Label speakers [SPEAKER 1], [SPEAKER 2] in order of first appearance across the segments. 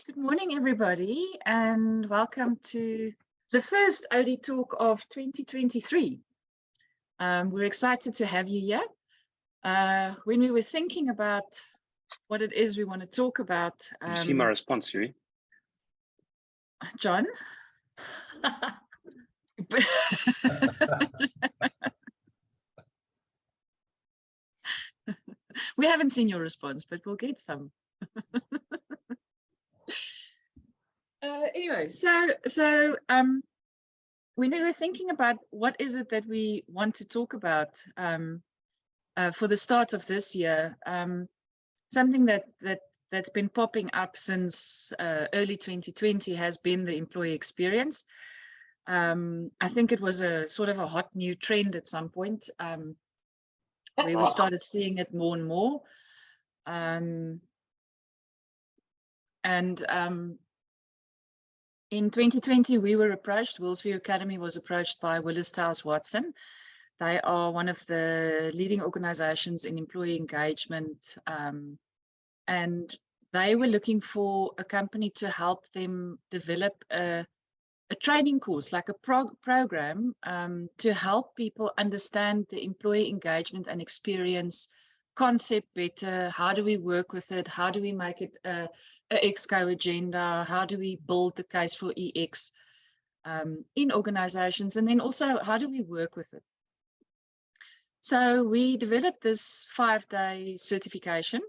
[SPEAKER 1] Good morning, everybody, and welcome to the first ODTalk of 2023. We're excited to have you here. When we were thinking about what it is we want to talk about,
[SPEAKER 2] You see my response, Yuri?
[SPEAKER 1] John? We haven't seen your response, but we'll get some. Anyway, so when we were thinking about what is it that we want to talk about for the start of this year, something that's been popping up since early 2020 has been the employee experience. I think it was a sort of a hot new trend at some point where we started seeing it more and more. In 2020, we were approached, Willsview Academy was approached by Willis Towers Watson. They are one of the leading organizations in employee engagement. And they were looking for a company to help them develop a training course, like a program to help people understand the employee engagement and experience concept better. How do we work with it? How do we make it a EXCO agenda? How do we build the case for EX in organizations? And then also, how do we work with it? So we developed this 5-day certification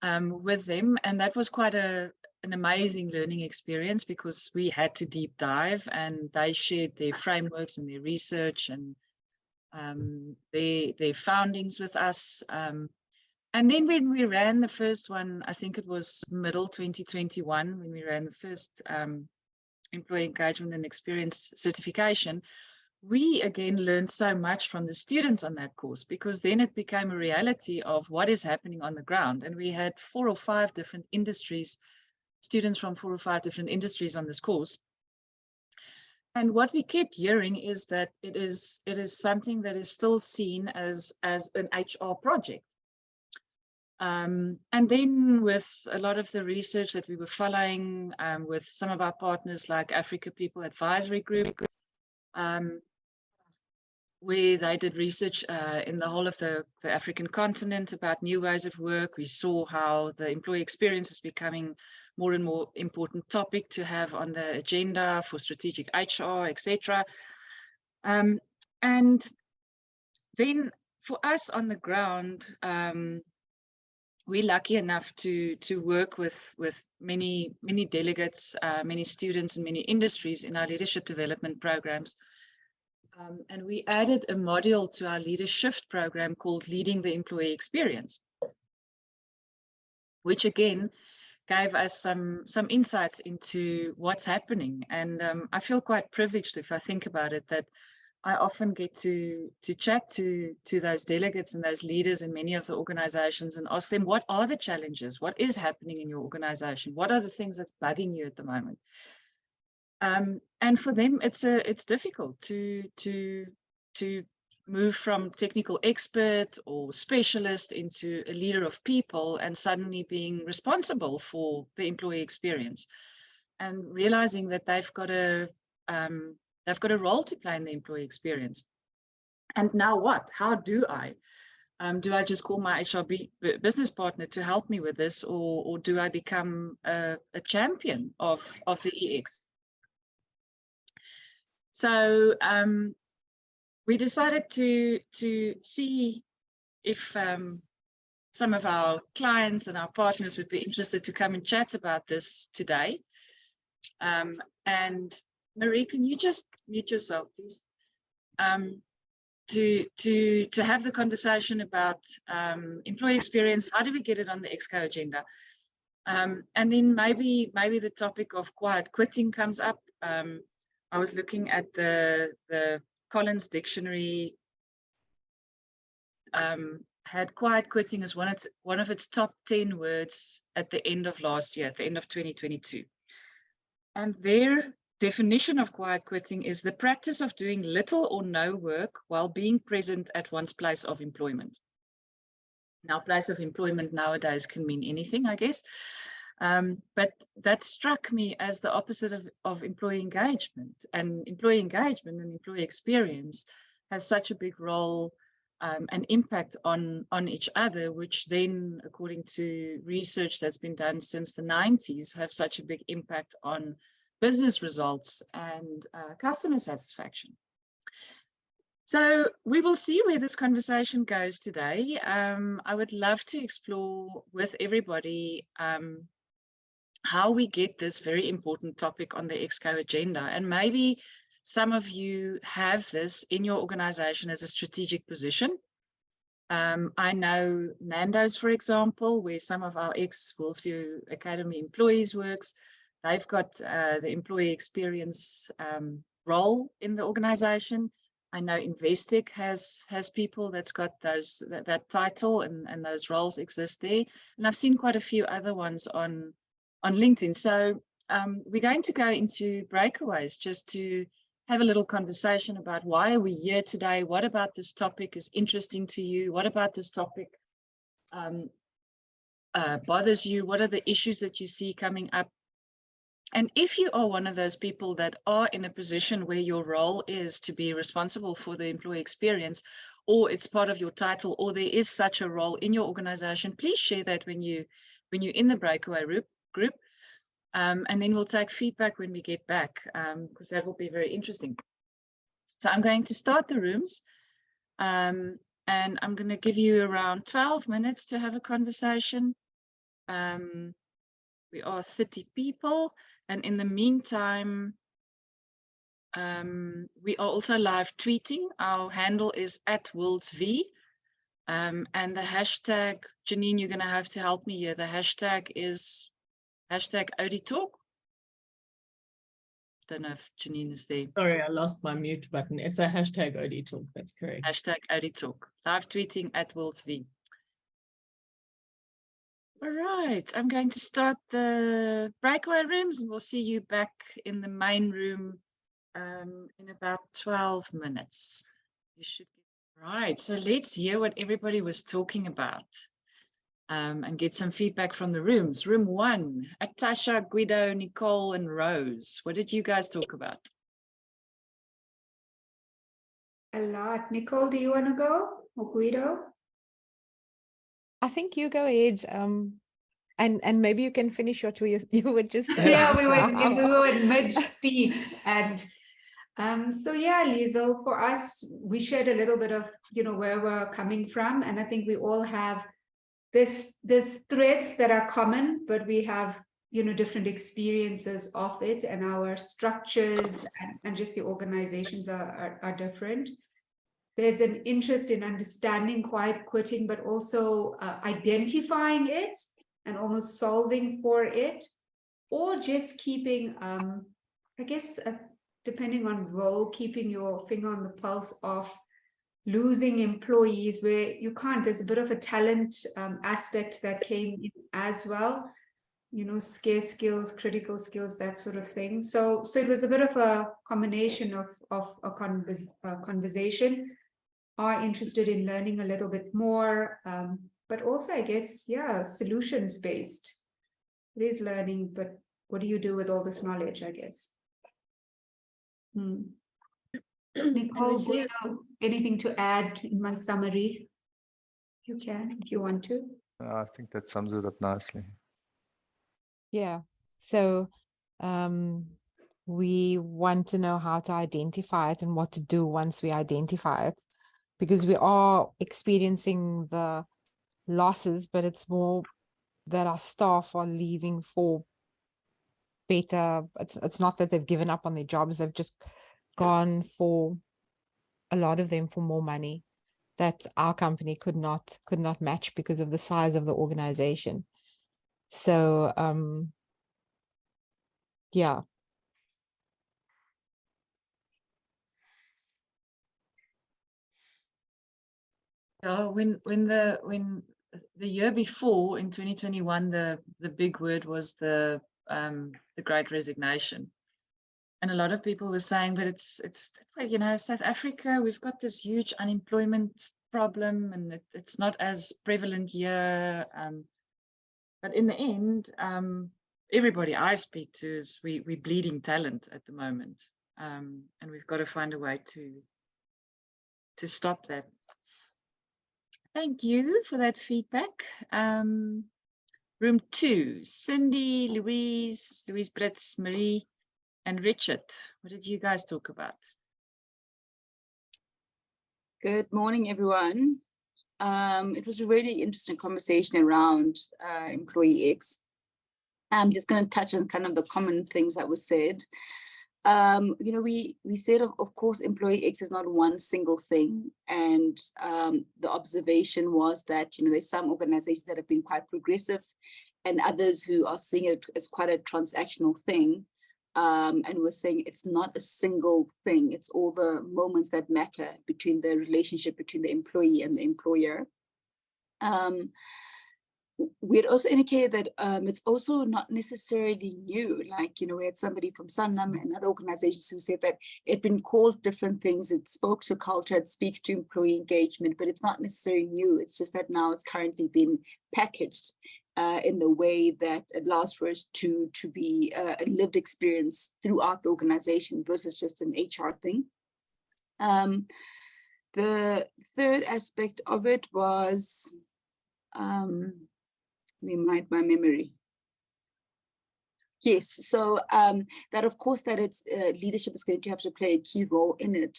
[SPEAKER 1] with them, and that was quite an amazing learning experience because we had to deep dive, and they shared their frameworks and their research and their foundings with us. And then when we ran the first one, I think it was middle 2021, when we ran the first employee engagement and experience certification, we again learned so much from the students on that course, because then it became a reality of what is happening on the ground. And we had 4 or 5 different industries, students from 4 or 5 different industries on this course. And what we kept hearing is that it is something that is still seen as an HR project. And then with a lot of the research that we were following with some of our partners like Africa People Advisory Group, where they did research in the whole of the African continent about new ways of work, we saw how the employee experience is becoming more and more important topic to have on the agenda for strategic HR, etc. And then for us on the ground, we're lucky enough to work with many delegates, many students and many industries in our leadership development programs. And we added a module to our leadership program called Leading the Employee Experience, which again gave us some insights into what's happening. And I feel quite privileged, if I think about it, that I often get to chat to those delegates and those leaders in many of the organizations and ask them, what are the challenges? What is happening in your organization? What are the things that's bugging you at the moment? And for them, it's difficult to move from technical expert or specialist into a leader of people and suddenly being responsible for the employee experience, and realizing that they've got a role to play in the employee experience. And now what? How do I? Do I just call my HR business partner to help me with this, or do I become a champion of the EX? So we decided to see if some of our clients and our partners would be interested to come and chat about this today. And Marie, can you just mute yourself, please? To have the conversation about employee experience. How do we get it on the EXCO agenda? And then maybe the topic of quiet quitting comes up. I was looking at the Collins Dictionary, had quiet quitting as one of its top 10 words at the end of last year, at the end of 2022. And their definition of quiet quitting is the practice of doing little or no work while being present at one's place of employment. Now, place of employment nowadays can mean anything, I guess. But that struck me as the opposite of employee engagement. And employee engagement and employee experience has such a big role and impact on each other, which then, according to research that's been done since the 90s, have such a big impact on business results and customer satisfaction. So we will see where this conversation goes today. I would love to explore with everybody how we get this very important topic on the EXCO agenda. And maybe some of you have this in your organization as a strategic position. I know Nando's, for example, where some of our ex-Willsview Academy employees works, they've got the employee experience role in the organization. I know Investec has people that's got that title and those roles exist there. And I've seen quite a few other ones on LinkedIn. So we're going to go into breakaways just to have a little conversation about why are we here today? What about this topic is interesting to you? What about this topic bothers you? What are the issues that you see coming up? And if you are one of those people that are in a position where your role is to be responsible for the employee experience, or it's part of your title, or there is such a role in your organization, please share that when you're in the breakaway group. And then we'll take feedback when we get back, because that will be very interesting. So I'm going to start the rooms, and I'm going to give you around 12 minutes to have a conversation. We are 30 people, and in the meantime, we are also live tweeting. Our handle is @WorldsV, and the hashtag, Janine, you're going to have to help me here. The hashtag is #ODTalk. Don't know if Janine is there.
[SPEAKER 2] Sorry, I lost my mute button. It's a #ODTalk. That's correct.
[SPEAKER 1] #ODTalk. Live tweeting @WorldsV. All right, I'm going to start the breakaway rooms, and we'll see you back in the main room in about 12 minutes. You should. Right, so let's hear what everybody was talking about and get some feedback from the rooms. Room 1, Atasha, Guido, Nicole, and Rose. What did you guys talk about?
[SPEAKER 3] A lot. Nicole, do you want to go, or Guido?
[SPEAKER 4] I think you go ahead, and maybe you can finish what you were just saying.
[SPEAKER 3] Yeah, we were in mid-speak, and so yeah, Liesel, for us, we shared a little bit of where we're coming from, and I think we all have this threads that are common, but we have different experiences of it, and our structures and just the organizations are different. There's an interest in understanding quiet quitting, but also identifying it and almost solving for it, or just keeping, I guess, depending on role, keeping your finger on the pulse of losing employees where you can't. There's a bit of a talent aspect that came in as well, scarce skills, critical skills, that sort of thing. So it was a bit of a combination of a conversation. Are interested in learning a little bit more, but also, I guess, yeah, solutions based. It is learning, but what do you do with all this knowledge, I guess? Nicole, anything to add in my summary? You can, if you want to.
[SPEAKER 5] I think that sums it up nicely.
[SPEAKER 4] Yeah. So we want to know how to identify it and what to do once we identify it, because we are experiencing the losses, but it's more that our staff are leaving for better. It's not that they've given up on their jobs. They've just gone, for a lot of them, for more money that our company could not match because of the size of the organization. So yeah.
[SPEAKER 1] When the year before, in 2021, the big word was the Great Resignation, and a lot of people were saying, but it's South Africa, we've got this huge unemployment problem, and it's not as prevalent here. But in the end, everybody I speak to is we're bleeding talent at the moment, and we've got to find a way to stop that. Thank you for that feedback. Room 2, Cindy, Louise, Brits, Marie, and Richard. What did you guys talk about?
[SPEAKER 6] Good morning, everyone. It was a really interesting conversation around employee X. I'm just going to touch on kind of the common things that were said. You know, we said, of course, employee X is not one single thing. And the observation was that, you know, there's some organizations that have been quite progressive and others who are seeing it as quite a transactional thing. And we're saying it's not a single thing. It's all the moments that matter between the relationship between the employee and the employer. We had also indicated that it's also not necessarily new. Like, you know, we had somebody from Sanlam and other organizations who said that it'd been called different things. It spoke to culture, it speaks to employee engagement, but it's not necessarily new. It's just that now it's currently been packaged in the way that allows for us to be a lived experience throughout the organization versus just an HR thing. The third aspect of it was, remind my memory. Yes, so that of course that it's leadership is going to have to play a key role in it.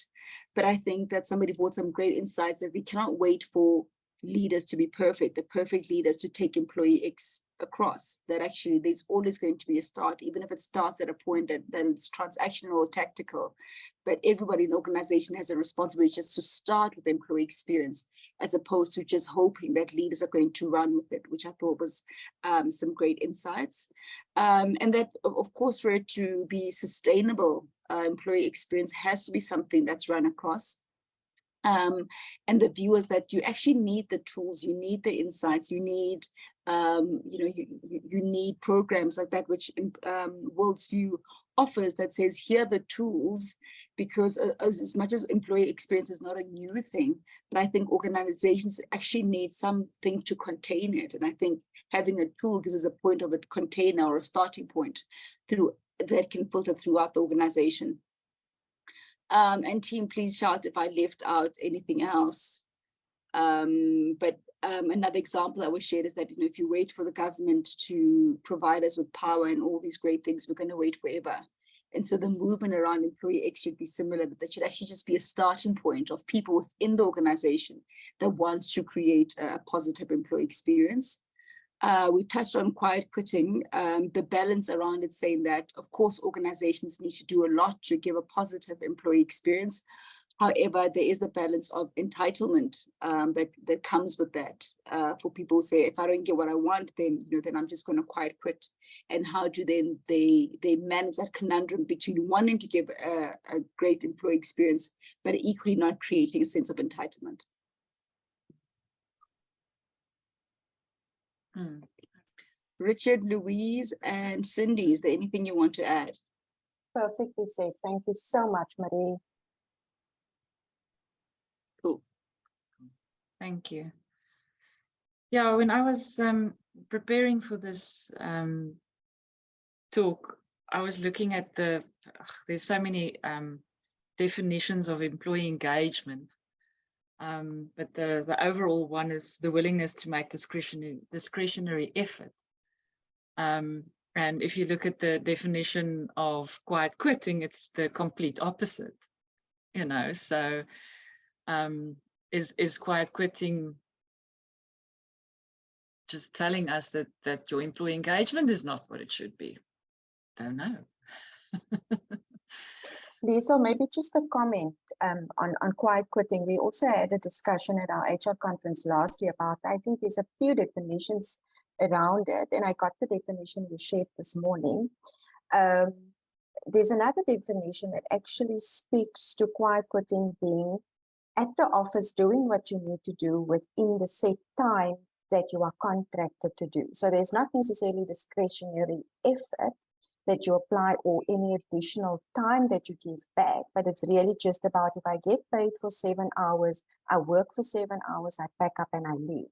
[SPEAKER 6] But I think that somebody brought some great insights that we cannot wait for leaders to be perfect, the perfect leaders to take employee X across, that actually there's always going to be a start, even if it starts at a point that it's transactional or tactical. But everybody in the organization has a responsibility just to start with the employee experience, as opposed to just hoping that leaders are going to run with it, which I thought was some great insights. And that, of course, for it to be sustainable, employee experience has to be something that's run across. And the view is that you actually need the tools, you need the insights, you need, you know, you need programs like that, which World's View offers, that says, here are the tools, because as much as employee experience is not a new thing, but I think organizations actually need something to contain it. And I think having a tool gives us a point of a container or a starting point through that can filter throughout the organization. And team, please shout if I left out anything else. But another example that was shared is that, you know, if you wait for the government to provide us with power and all these great things, we're going to wait forever. And so the movement around employee X should be similar, that there should actually just be a starting point of people within the organization that wants to create a positive employee experience. We touched on quiet quitting, the balance around it, saying that, of course, organizations need to do a lot to give a positive employee experience. However, there is the balance of entitlement that comes with that. For people who say, if I don't get what I want, then, you know, then I'm just going to quiet quit. And how do then they manage that conundrum between wanting to give a great employee experience, but equally not creating a sense of entitlement? Richard, Louise, and Cindy, is there anything you want to add?
[SPEAKER 7] Perfectly said. Thank you so much, Marie.
[SPEAKER 6] Cool.
[SPEAKER 1] Thank you. Yeah, when I was preparing for this talk, I was looking at there's so many definitions of employee engagement. But the overall one is the willingness to make discretionary effort. And if you look at the definition of quiet quitting, it's the complete opposite, you know. So is quiet quitting just telling us that your employee engagement is not what it should be? Don't know.
[SPEAKER 7] Lisa, maybe just a comment on quiet quitting. We also had a discussion at our HR conference last year about, I think there's a few definitions around it, and I got the definition you shared this morning. There's another definition that actually speaks to quiet quitting being at the office doing what you need to do within the set time that you are contracted to do. So there's not necessarily discretionary effort that you apply or any additional time that you give back, but it's really just about, if I get paid for 7 hours, I work for 7 hours, I pack up and I leave.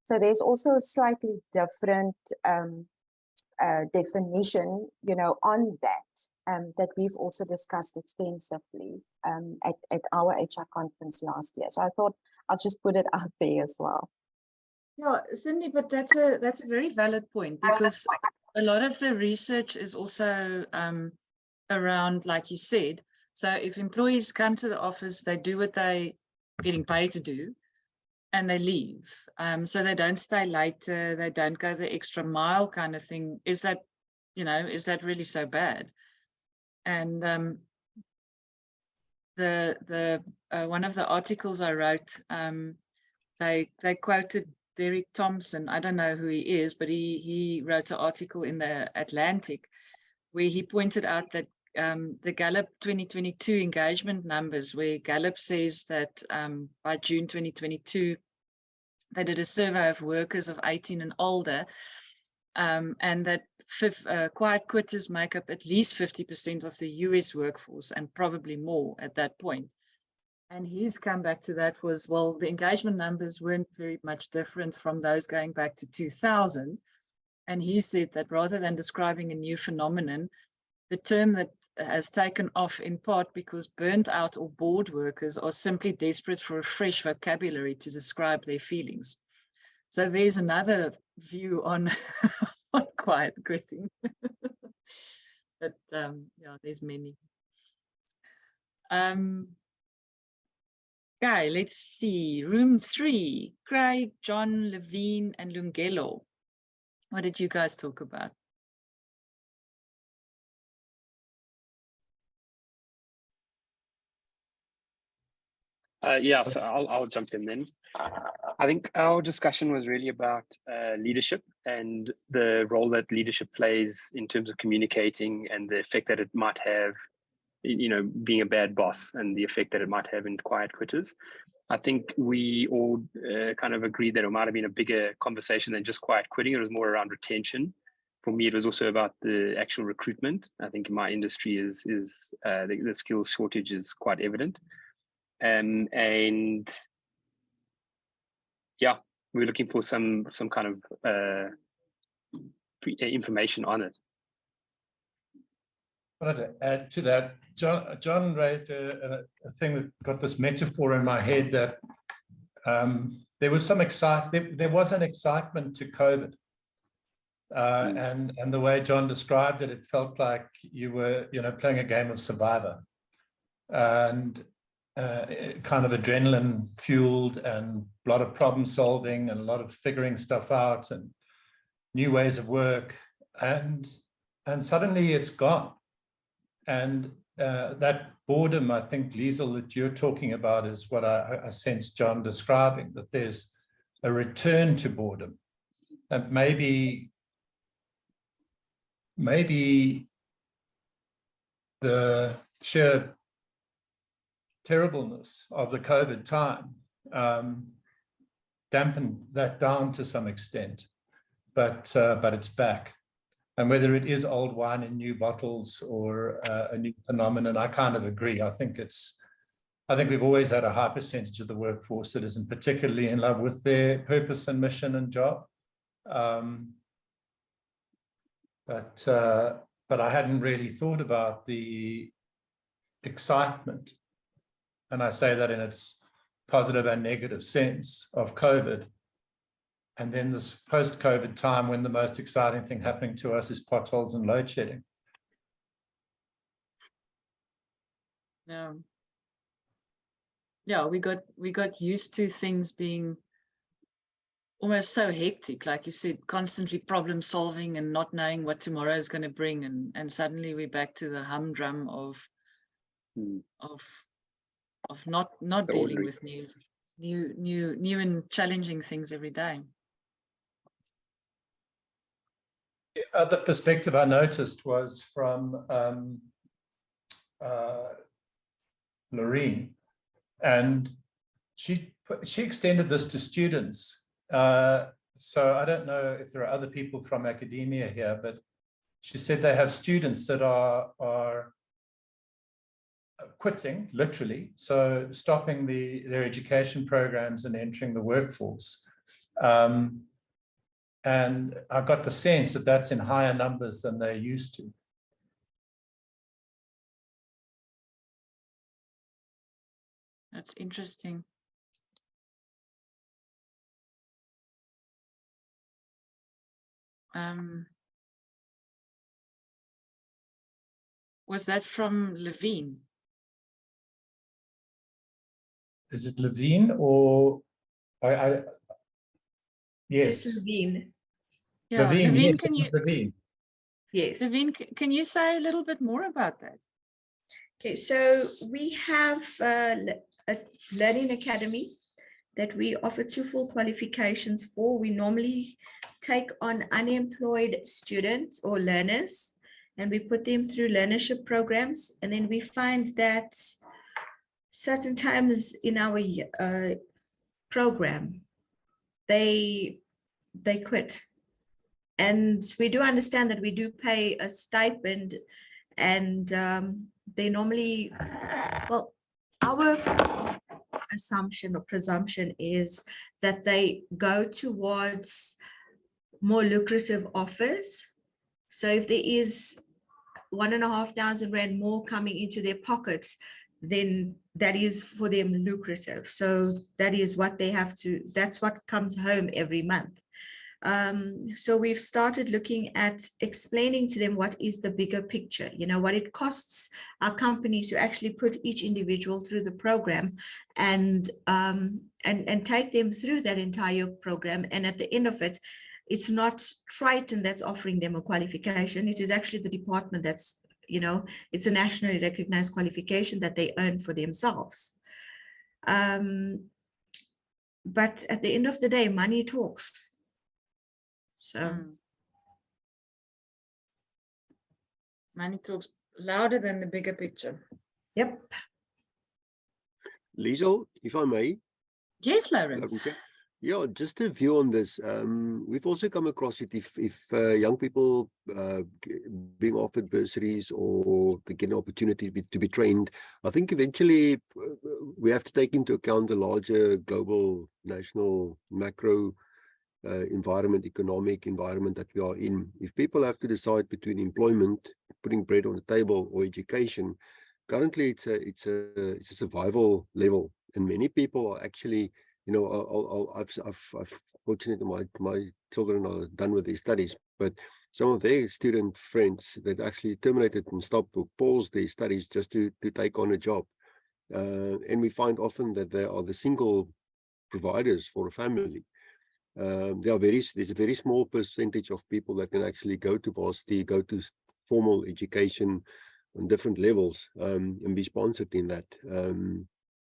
[SPEAKER 7] So there's also a slightly different definition, on that, that we've also discussed extensively at our HR conference last year. So I thought I'll just put it out there as well.
[SPEAKER 1] Yeah, Cindy, but that's a very valid point, because a lot of the research is also around, like you said. So if employees come to the office, they do what they getting paid to do, and they leave. So they don't stay later, they don't go the extra mile, kind of thing. Is that really so bad? And the one of the articles I wrote, they quoted Derek Thompson. I don't know who he is, but he wrote an article in the Atlantic where he pointed out that the Gallup 2022 engagement numbers, where Gallup says that by June 2022, they did a survey of workers of 18 and older, and that quiet quitters make up at least 50% of the US workforce, and probably more at that point. And his comeback to that was, well, the engagement numbers weren't very much different from those going back to 2000. And he said that rather than describing a new phenomenon, the term that has taken off in part because burnt out or bored workers are simply desperate for a fresh vocabulary to describe their feelings. So there's another view on, on quiet quitting. But yeah, there's many. Okay, let's see. Room 3, Craig, John, Levine, and Lungelo. What did you guys talk about?
[SPEAKER 8] Yeah, so I'll jump in then. I think our discussion was really about leadership and the role that leadership plays in terms of communicating, and the effect that it might have, being a bad boss, and the effect that it might have in quiet quitters. I think we all kind of agreed that it might have been a bigger conversation than just quiet quitting. It was more around retention. For me, it was also about the actual recruitment. I think in my industry the skills shortage is quite evident. And yeah, we're looking for some kind of information on it.
[SPEAKER 9] I wanted to add to that. John raised a thing that got this metaphor in my head that there was some excitement. There was an excitement to COVID, and the way John described it, it felt like you were playing a game of Survivor, and kind of adrenaline fueled, and a lot of problem solving, and a lot of figuring stuff out, and new ways of work, and suddenly it's gone. And that boredom, I think, Liesl, that you're talking about is what I sense John describing, that there's a return to boredom. And maybe the sheer terribleness of the COVID time dampened that down to some extent, but it's back. And whether it is old wine in new bottles or a new phenomenon, I kind of agree. I think we've always had a high percentage of the workforce that isn't particularly in love with their purpose and mission and job. But I hadn't really thought about the excitement, and I say that in its positive and negative sense, of COVID. And then this post-COVID time when the most exciting thing happening to us is potholes and load shedding.
[SPEAKER 1] Yeah, we got used to things being almost so hectic, like you said, constantly problem solving and not knowing what tomorrow is going to bring, and suddenly we're back to the humdrum of not dealing with new and challenging things every day.
[SPEAKER 9] The other perspective I noticed was from Loreen, and she extended this to students. So I don't know if there are other people from academia here, but she said they have students that are quitting, literally, so stopping their education programs and entering the workforce. And I got the sense that that's in higher numbers than they're used to.
[SPEAKER 1] That's interesting. Was that from Levine?
[SPEAKER 9] Is it Levine or yes,
[SPEAKER 10] It's Levine.
[SPEAKER 1] Yeah,
[SPEAKER 9] Levine,
[SPEAKER 1] Levine,
[SPEAKER 9] yes,
[SPEAKER 1] can
[SPEAKER 9] it was
[SPEAKER 1] you,
[SPEAKER 9] Levine.
[SPEAKER 10] Yes.
[SPEAKER 1] Levine, can you say a little bit more about that?
[SPEAKER 10] Okay, so we have a learning academy that we offer 2 full qualifications for. We normally take on unemployed students or learners, and we put them through learnership programs. And then we find that certain times in our program, they quit. And we do understand that we do pay a stipend, and they normally, well, our assumption or presumption is that they go towards more lucrative offers. So if there is 1,500 Rand more coming into their pockets, then that is for them lucrative. So that is what they have to, that's what comes home every month. So we've started looking at explaining to them what is the bigger picture, what it costs our company to actually put each individual through the program and take them through that entire program. And at the end of it, it's not Triton that's offering them a qualification. It is actually the department that's, it's a nationally recognized qualification that they earn for themselves. But at the end of the day, money talks. So
[SPEAKER 1] money talks louder than the bigger picture.
[SPEAKER 10] Yep.
[SPEAKER 11] Liesel, if I may.
[SPEAKER 1] Yes, Lawrence.
[SPEAKER 11] Yeah, just a view on this. We've also come across it if young people being offered bursaries or they get an opportunity to be trained, I think eventually we have to take into account the larger global, national, macro economic environment that we are in. If people have to decide between employment, putting bread on the table, or education, currently it's a survival level, and many people are actually, I've fortunately my children are done with their studies, but some of their student friends that actually terminated and stopped or paused their studies just to take on a job, and we find often that they are the single providers for a family. There's a very small percentage of people that can actually go to varsity, go to formal education on different levels, and be sponsored in that.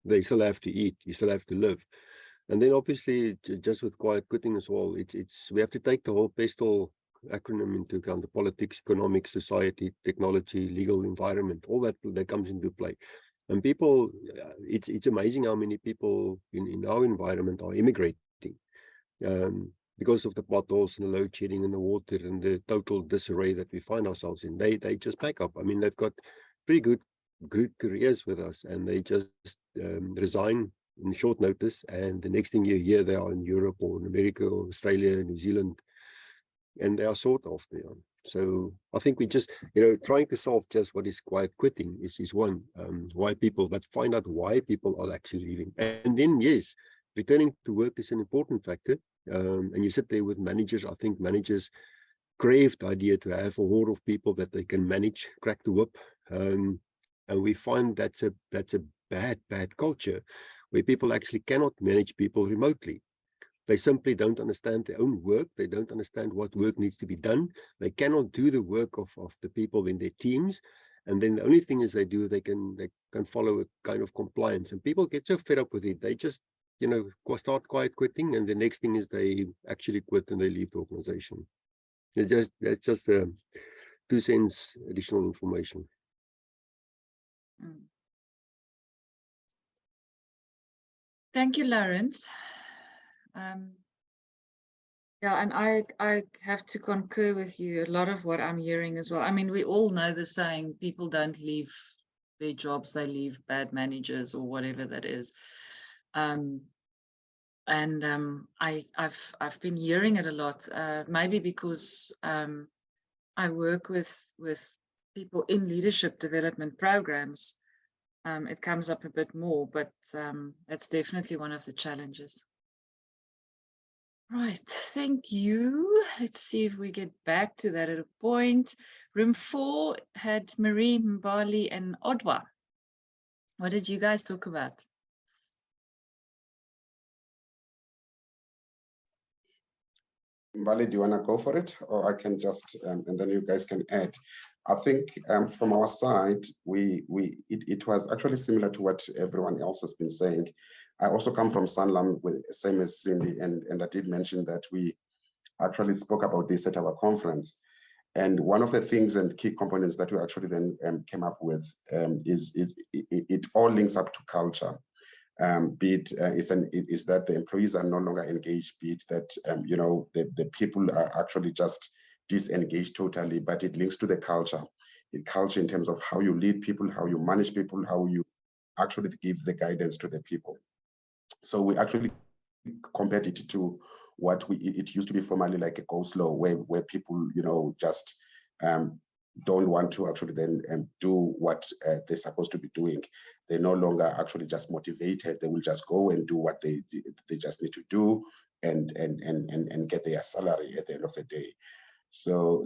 [SPEAKER 11] They still have to eat, you still have to live. And then obviously, just with quiet quitting as well, we have to take the whole PESTEL acronym into account: the politics, economics, society, technology, legal environment, all that comes into play. And people, it's amazing how many people in our environment are immigrating. Because of the potholes and the load shedding and the water and the total disarray that we find ourselves in, they just pack up. I mean, they've got pretty good careers with us, and they just resign in short notice, and the next thing you hear, they are in Europe or in America or Australia, New Zealand, and they are sought after. So I think we just, trying to solve just what is quiet quitting is one, why people, but find out why people are actually leaving. And then, yes, returning to work is an important factor. And you sit there with managers. I think managers crave the idea to have a horde of people that they can manage, crack the whip. And we find that's a bad culture, where people actually cannot manage people remotely. They simply don't understand their own work. They don't understand what work needs to be done. They cannot do the work of the people in their teams. And then the only thing is they can follow a kind of compliance. And people get so fed up with it, they just, start quiet quitting. And the next thing is they actually quit and they leave the organization. That's just 2 cents additional information.
[SPEAKER 1] Thank you, Lawrence. Yeah, and I have to concur with you. A lot of what I'm hearing as well. I mean, we all know the saying, people don't leave their jobs, they leave bad managers or whatever that is. And I've been hearing it a lot, maybe because I work with people in leadership development programs. It comes up a bit more, but that's definitely one of the challenges. Right, thank you. Let's see if we get back to that at a point. Room 4 had Marie, Mbali, and Odwa. What did you guys talk about?
[SPEAKER 12] Mbali, do you want to go for it, or I can just and then you guys can add? I think from our side, it was actually similar to what everyone else has been saying. I also come from Sanlam, with same as Cindy, and I did mention that we actually spoke about this at our conference. And one of the things and key components that we actually then came up with is it all links up to culture. Be it is that the employees are no longer engaged, be it that you know, the people are actually just disengaged totally, but it links to the culture. The culture in terms of how you lead people, how you manage people, how you actually give the guidance to the people. So we actually compared it to what it used to be formerly like a go-slow, where people, you know, just don't want to actually then do what they're supposed to be doing. They're no longer actually just motivated. They will just go and do what they just need to do and get their salary at the end of the day. So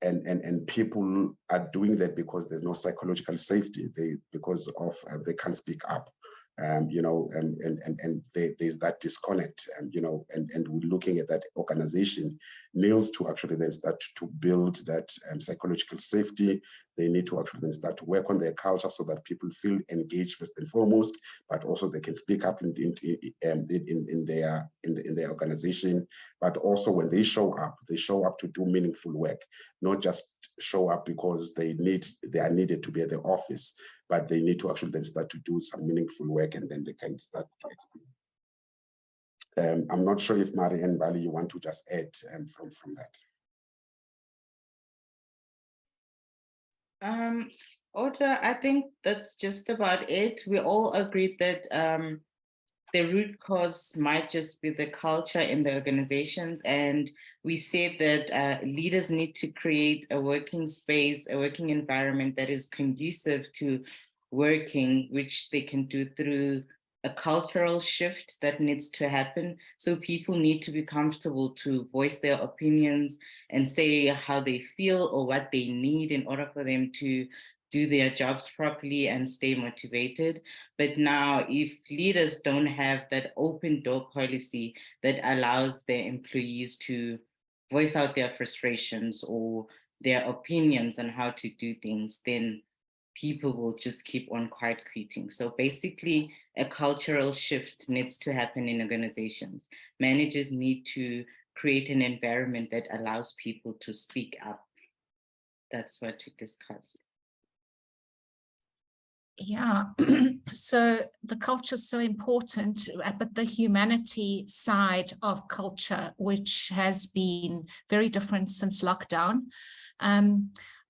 [SPEAKER 12] and people are doing that because there's no psychological safety. Because of they can't speak up. You know, and there's that disconnect, you know, and we're looking at that organization needs to actually then start to build that psychological safety. They need to actually then start to work on their culture so that people feel engaged first and foremost, but also they can speak up in their organization. But also when they show up to do meaningful work, not just show up because they are needed to be at the office, but they need to actually then start to do some meaningful work, and then they can start to experience. I'm not sure if Mari and Bali, you want to just add from that.
[SPEAKER 13] Audra, I think that's just about it. We all agreed that the root cause might just be the culture in the organizations. And we said that leaders need to create a working space, a working environment that is conducive to working, which they can do through a cultural shift that needs to happen. So people need to be comfortable to voice their opinions and say how they feel or what they need in order for them to do their jobs properly and stay motivated. But now if leaders don't have that open door policy that allows their employees to voice out their frustrations or their opinions on how to do things, then people will just keep on quiet quitting. So basically a cultural shift needs to happen in organizations. Managers need to create an environment that allows people to speak up. That's what we discussed.
[SPEAKER 14] Yeah, so the culture is so important, but the humanity side of culture, which has been very different since lockdown.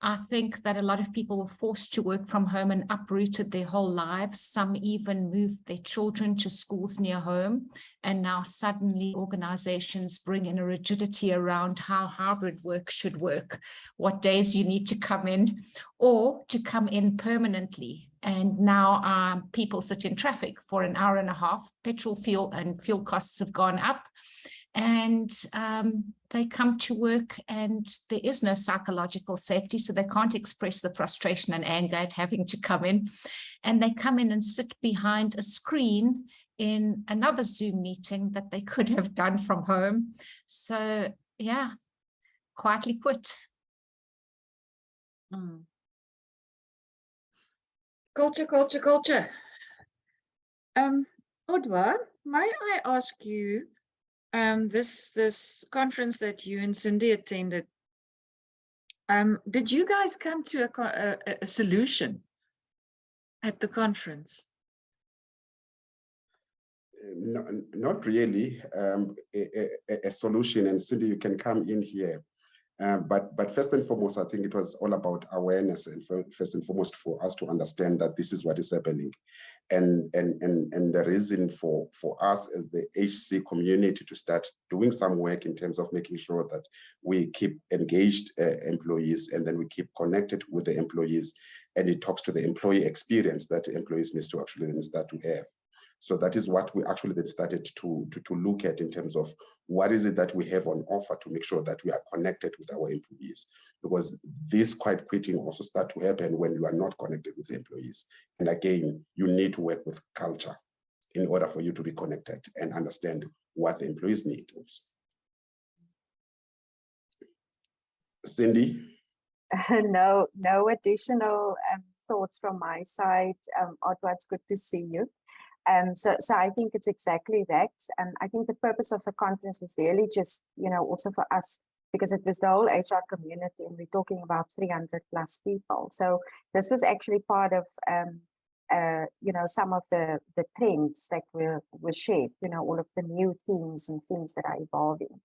[SPEAKER 14] I think that a lot of people were forced to work from home and uprooted their whole lives. Some even moved their children to schools near home. And now suddenly organizations bring in a rigidity around how hybrid work should work, what days you need to come in or to come in permanently. And now people sit in traffic for an hour and a half. Petrol, fuel and fuel costs have gone up. And they come to work and there is no psychological safety, so they can't express the frustration and anger at having to come in. And they come in and sit behind a screen in another Zoom meeting that they could have done from home. So yeah, quietly quit.
[SPEAKER 1] Culture. Odwa, may I ask you, this conference that you and Cindy attended, did you guys come to a solution at the conference?
[SPEAKER 12] No, not really a solution, and Cindy, you can come in here. But first and foremost, I think it was all about awareness, and first and foremost for us to understand that this is what is happening. And the reason for us as the HC community to start doing some work in terms of making sure that we keep engaged employees, and then we keep connected with the employees, and it talks to the employee experience that employees need to actually then start to have. So that is what we actually then started to look at in terms of what is it that we have on offer to make sure that we are connected with our employees, because this quiet quitting also start to happen when you are not connected with the employees. And again, you need to work with culture in order for you to be connected and understand what the employees need also. Cindy?
[SPEAKER 7] No additional thoughts from my side. Otto, it's good to see you. So I think it's exactly that. I think the purpose of the conference was really just, also for us, because it was the whole HR community, and we're talking about 300 plus people. So this was actually part of, some of the trends that were shared, all of the new themes and things that are evolving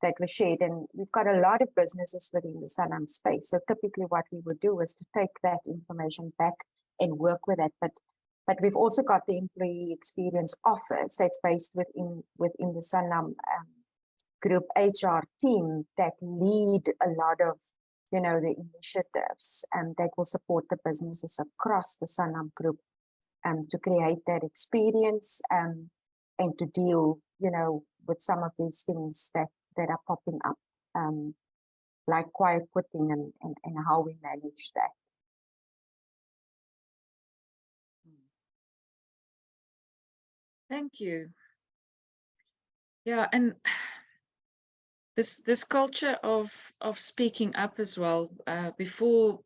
[SPEAKER 7] that were shared. And we've got a lot of businesses within the Sanlam space. So typically what we would do is to take that information back and work with it. But we've also got the employee experience office that's based within the Sanlam group HR team that lead a lot of, the initiatives that will support the businesses across the Sanlam group to create that experience and to deal, with some of these things that are popping up, like quiet quitting and how we manage that.
[SPEAKER 1] Thank you. Yeah, and this culture of speaking up as well. Before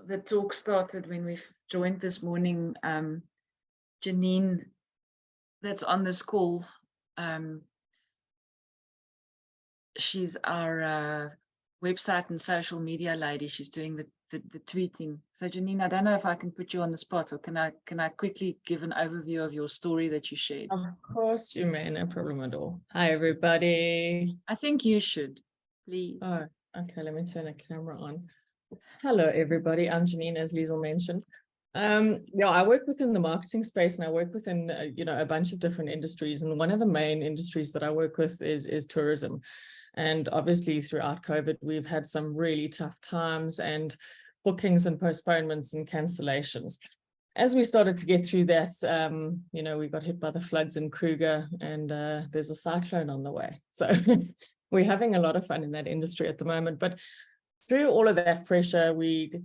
[SPEAKER 1] the talk started, when we joined this morning, Janine, that's on this call, she's our website and social media lady. She's doing the tweeting. So Janine, I don't know if I can put you on the spot, or can I quickly give an overview of your story that you shared?
[SPEAKER 2] Of course you may, no problem at all. Hi everybody.
[SPEAKER 1] I think you should, please.
[SPEAKER 2] Oh, okay, let me turn the camera on. Hello everybody, I'm Janine, as Liesl mentioned. I work within the marketing space, and I work within a bunch of different industries, and one of the main industries that I work with is tourism. And obviously throughout COVID, we've had some really tough times, and bookings and postponements and cancellations. As we started to get through that, we got hit by the floods in Kruger, and there's a cyclone on the way. So we're having a lot of fun in that industry at the moment. But through all of that pressure, we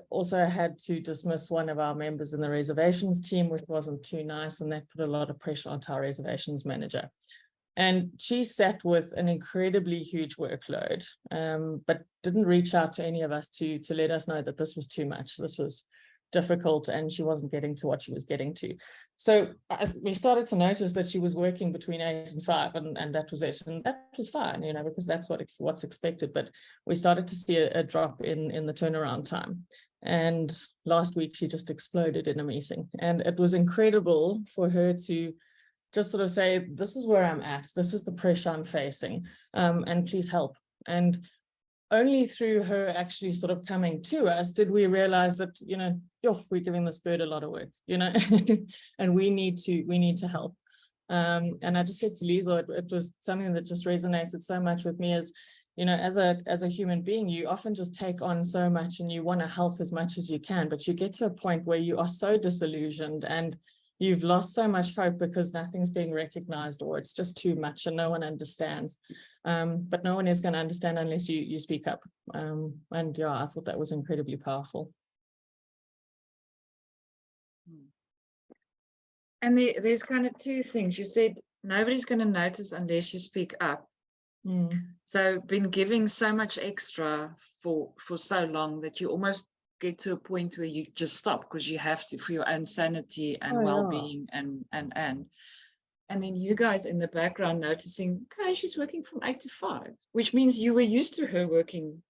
[SPEAKER 2] also had to dismiss one of our members in the reservations team, which wasn't too nice, and that put a lot of pressure onto our reservations manager. And she sat with an incredibly huge workload, but didn't reach out to any of us to let us know that this was too much. This was difficult, and she wasn't getting to what she was getting to. So we started to notice that she was working between 8 and 5, and that was it. And that was fine, because that's what's expected. But we started to see a drop in the turnaround time. And last week she just exploded in a meeting, and it was incredible for her to just sort of say, this is where I'm at, this is the pressure I'm facing, and please help. And only through her actually sort of coming to us did we realize that, we're giving this bird a lot of work, and we need to help. And I just said to Liesl, it was something that just resonated so much with me as, as a human being, you often just take on so much and you want to help as much as you can, but you get to a point where you are so disillusioned and you've lost so much hope because nothing's being recognized, or it's just too much and no one understands. But no one is going to understand unless you speak up. And yeah, I thought that was incredibly powerful.
[SPEAKER 1] And there's kind of two things. You said nobody's going to notice unless you speak up. So been giving so much extra for so long that you almost get to a point where you just stop because you have to, for your own sanity and well-being and then you guys in the background noticing, okay, she's working from 8 to 5, which means you were used to her working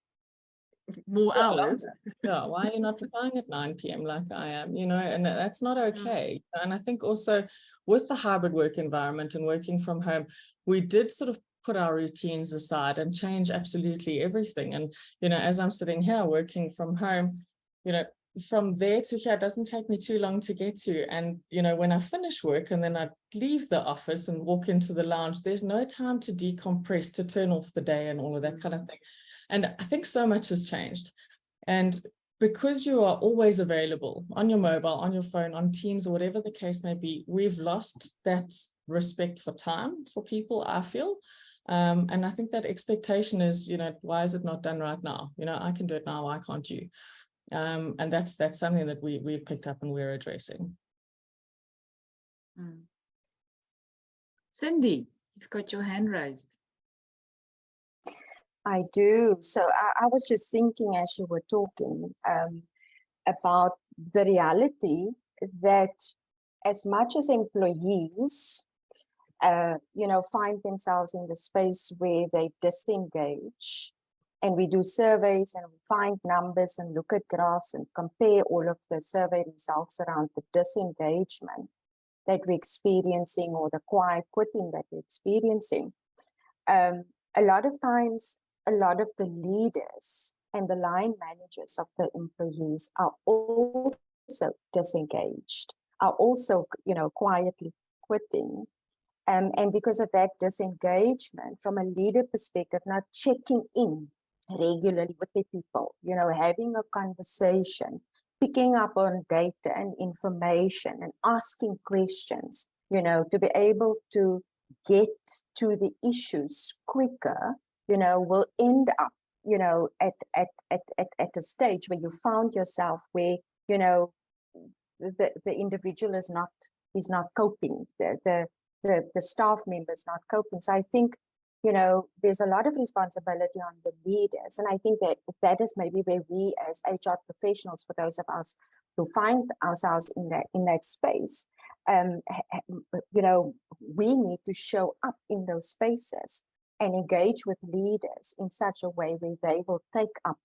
[SPEAKER 1] more hours.
[SPEAKER 2] Yeah, why are you not replying at 9 p.m. like I am, and that's not okay. And I think also with the hybrid work environment and working from home, we did sort of put our routines aside and change absolutely everything. And, as I'm sitting here working from home, from there to here doesn't take me too long to get to. And, you know, when I finish work and then I leave the office and walk into the lounge, there's no time to decompress, to turn off the day and all of that kind of thing. And I think so much has changed. And because you are always available on your mobile, on your phone, on Teams, or whatever the case may be, we've lost that respect for time for people, I feel. And I think that expectation is, you know, why is it not done right now? You know, I can do it now, why can't you? And that's something that we've picked up and we're addressing.
[SPEAKER 1] Cindy, you've got your hand raised.
[SPEAKER 7] I do. So I was just thinking as you were talking about the reality that as much as employees, you know, find themselves in the space where they disengage, and we do surveys and we find numbers and look at graphs and compare all of the survey results around the disengagement that we're experiencing or the quiet quitting that we're experiencing. A lot of times, a lot of the leaders and the line managers of the employees are also disengaged, are also, you know, quietly quitting. And because of that disengagement, from a leader perspective, not checking in regularly with the people, you know, having a conversation, picking up on data and information and asking questions, you know, to be able to get to the issues quicker, you know, will end up, you know, at a stage where you found yourself where, you know, the individual is not coping, the staff member is not coping. So I think, you know, there's a lot of responsibility on the leaders. And I think that is maybe where we as HR professionals, for those of us who find ourselves in that space, you know, we need to show up in those spaces and engage with leaders in such a way where they will take up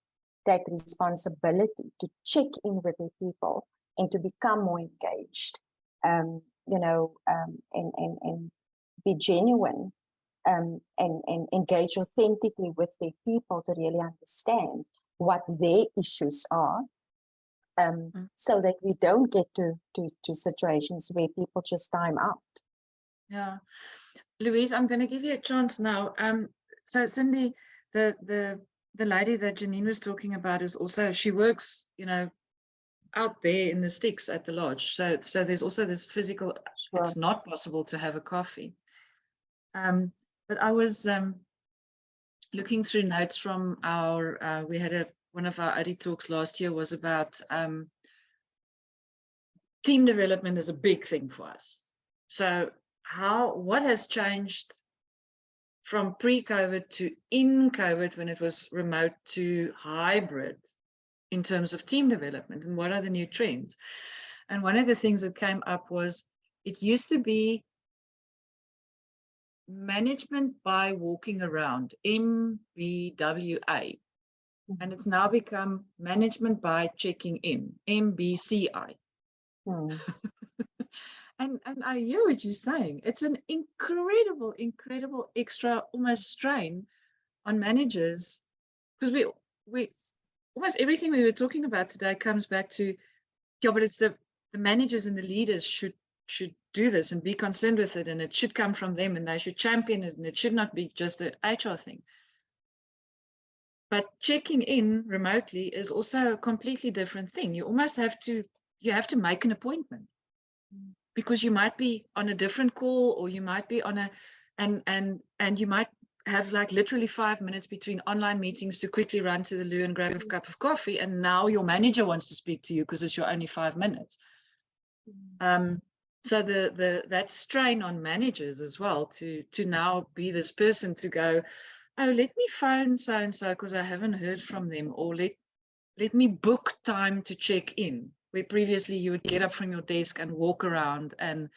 [SPEAKER 7] that responsibility to check in with their people and to become more engaged, you know, and be genuine, and engage authentically with their people to really understand what their issues are, so that we don't get to situations where people just time out.
[SPEAKER 1] Yeah. Louise, I'm going to give you a chance now. So Cindy, the lady that Janine was talking about is also, she works, you know, out there in the sticks at the lodge. So there's also this physical,
[SPEAKER 7] Sure.
[SPEAKER 1] It's not possible to have a coffee. But I was looking through notes from our, we had one of our ODTalks last year was about team development is a big thing for us. So what has changed from pre-COVID to in COVID when it was remote to hybrid in terms of team development, and what are the new trends? And one of the things that came up was it used to be management by walking around, MBWA, and it's now become management by checking in, MBCI. And I hear what you're saying. It's an incredible extra almost strain on managers, because we almost everything we were talking about today comes back to, yeah, but it's the managers and the leaders should do this and be concerned with it, and it should come from them and they should champion it, and it should not be just an HR thing. But checking in remotely is also a completely different thing. You almost have to make an appointment, because you might be on a different call, or you might be on and you might have like literally 5 minutes between online meetings to quickly run to the loo and grab a cup of coffee, and now your manager wants to speak to you because it's your only 5 minutes. So that strain on managers as well to now be this person to go, oh, let me phone so and so because I haven't heard from them, or let me book time to check in, where previously you would get up from your desk and walk around and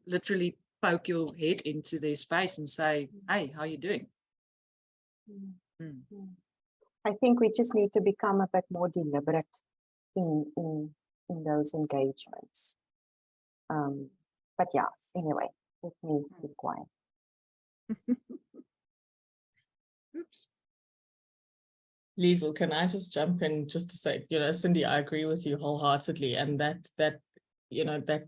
[SPEAKER 1] literally poke your head into their space and say, hey, how are you doing?
[SPEAKER 7] I think we just need to become a bit more deliberate in those engagements. But yeah, anyway, let me be quiet.
[SPEAKER 1] Oops.
[SPEAKER 2] Liesl, can I just jump in just to say, Cindy, I agree with you wholeheartedly, and that that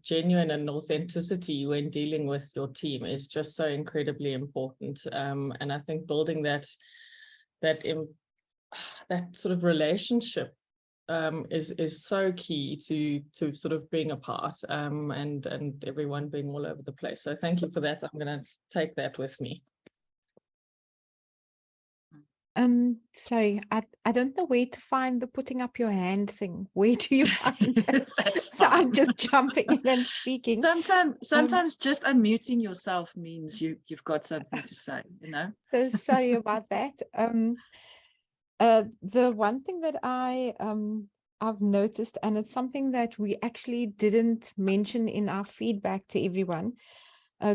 [SPEAKER 2] genuine and authenticity when dealing with your team is just so incredibly important. And I think building that sort of relationship is so key to sort of being a part, and everyone being all over the place. So thank you for that. I'm going to take that with me.
[SPEAKER 4] Sorry, I don't know where to find the putting up your hand thing. Where do you find it?
[SPEAKER 1] That's
[SPEAKER 4] So
[SPEAKER 1] fine.
[SPEAKER 4] I'm just jumping in and speaking.
[SPEAKER 1] Sometimes just unmuting yourself means you've got something to say,
[SPEAKER 4] So sorry about that. The one thing that I've noticed, and it's something that we actually didn't mention in our feedback to everyone.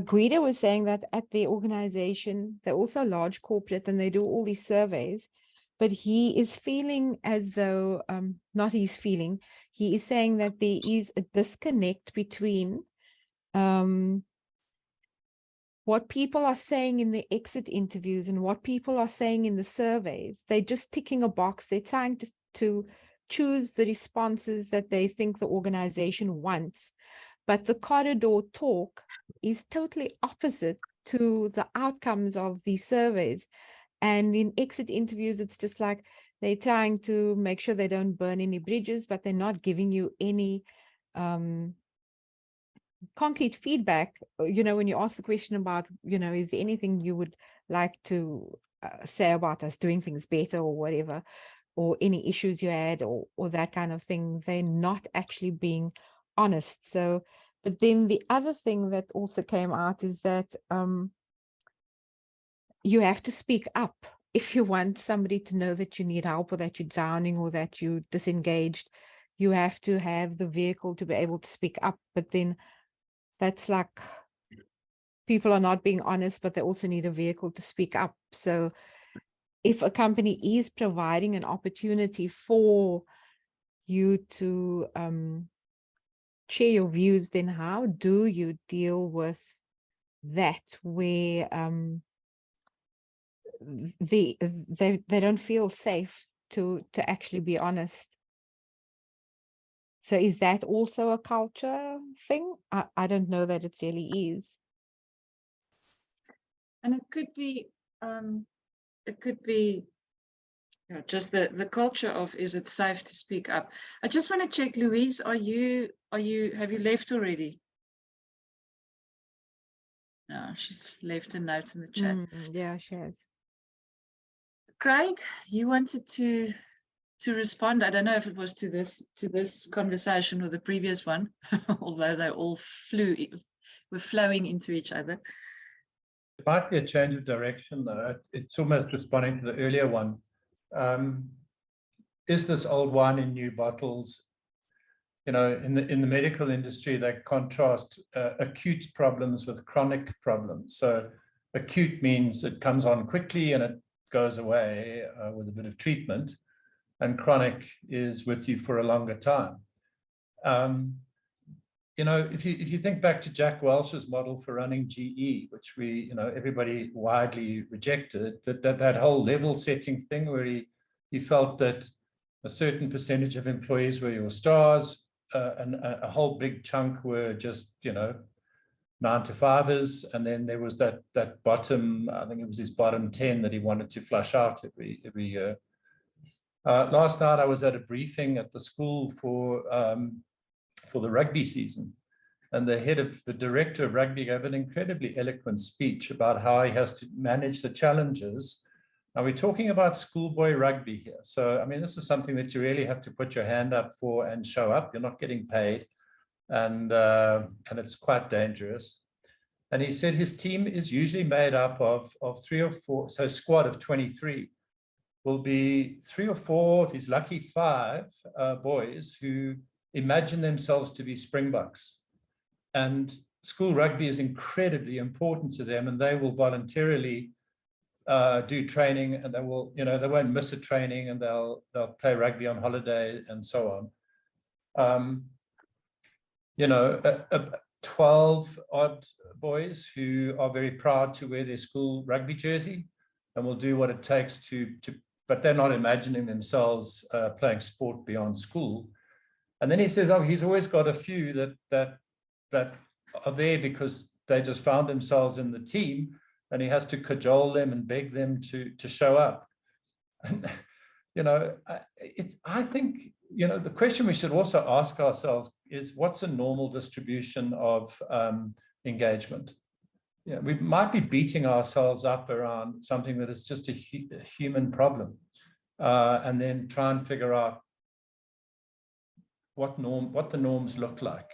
[SPEAKER 4] Guido was saying that at their organization, they're also a large corporate and they do all these surveys, but he is feeling as though, he is saying that there is a disconnect between what people are saying in the exit interviews and what people are saying in the surveys. They're just ticking a box. They're trying to choose the responses that they think the organization wants. But the corridor talk is totally opposite to the outcomes of these surveys. And in exit interviews, it's just like they're trying to make sure they don't burn any bridges, but they're not giving you any concrete feedback. When you ask the question about, is there anything you would like to say about us doing things better or whatever, or any issues you had or that kind of thing, they're not actually being honest. So, but then the other thing that also came out is that you have to speak up if you want somebody to know that you need help or that you're drowning or that you're disengaged. You have to have the vehicle to be able to speak up. But then that's like people are not being honest, but they also need a vehicle to speak up. So if a company is providing an opportunity for you to share your views, then how do you deal with that where they don't feel safe to actually be honest? So is that also a culture thing? I don't know that it really is.
[SPEAKER 1] And it could be just the culture of, is it safe to speak up? I just want to check, Louise, have you left already? No, she's left a note in the chat.
[SPEAKER 4] Yeah, she has. Craig,
[SPEAKER 1] You wanted to respond. I don't know if it was to this conversation or the previous one, although they all were flowing into each other.
[SPEAKER 9] It might be a change of direction, though. It's almost responding to the earlier one. Is this old wine in new bottles? In the medical industry, they contrast acute problems with chronic problems. So acute means it comes on quickly and it goes away with a bit of treatment, and chronic is with you for a longer time. If you think back to Jack Welch's model for running GE, which everybody widely rejected, but that whole level setting thing where he felt that a certain percentage of employees were your stars, and a whole big chunk were just 9-to-5ers, and then there was that bottom, I think it was his bottom 10 that he wanted to flush out every year. Last night I was at a briefing at the school for the rugby season, and the director of rugby gave an incredibly eloquent speech about how he has to manage the challenges. Now we're talking about schoolboy rugby here, so I mean this is something that you really have to put your hand up for and show up. You're not getting paid, and it's quite dangerous. And he said his team is usually made up of 3 or 4, so a squad of 23 will be 3 or 4, if he's lucky 5 boys who imagine themselves to be Springboks. And school rugby is incredibly important to them, and they will voluntarily do training, and they won't miss a training, and they'll play rugby on holiday and so on. 12 odd boys who are very proud to wear their school rugby jersey and will do what it takes to but they're not imagining themselves playing sport beyond school. And then he says, oh, he's always got a few that are there because they just found themselves in the team, and he has to cajole them and beg them to show up. And, you know, I think, you know, the question we should also ask ourselves is, what's a normal distribution of engagement? You know, we might be beating ourselves up around something that is just a human problem, and then try and figure out what the norms look like.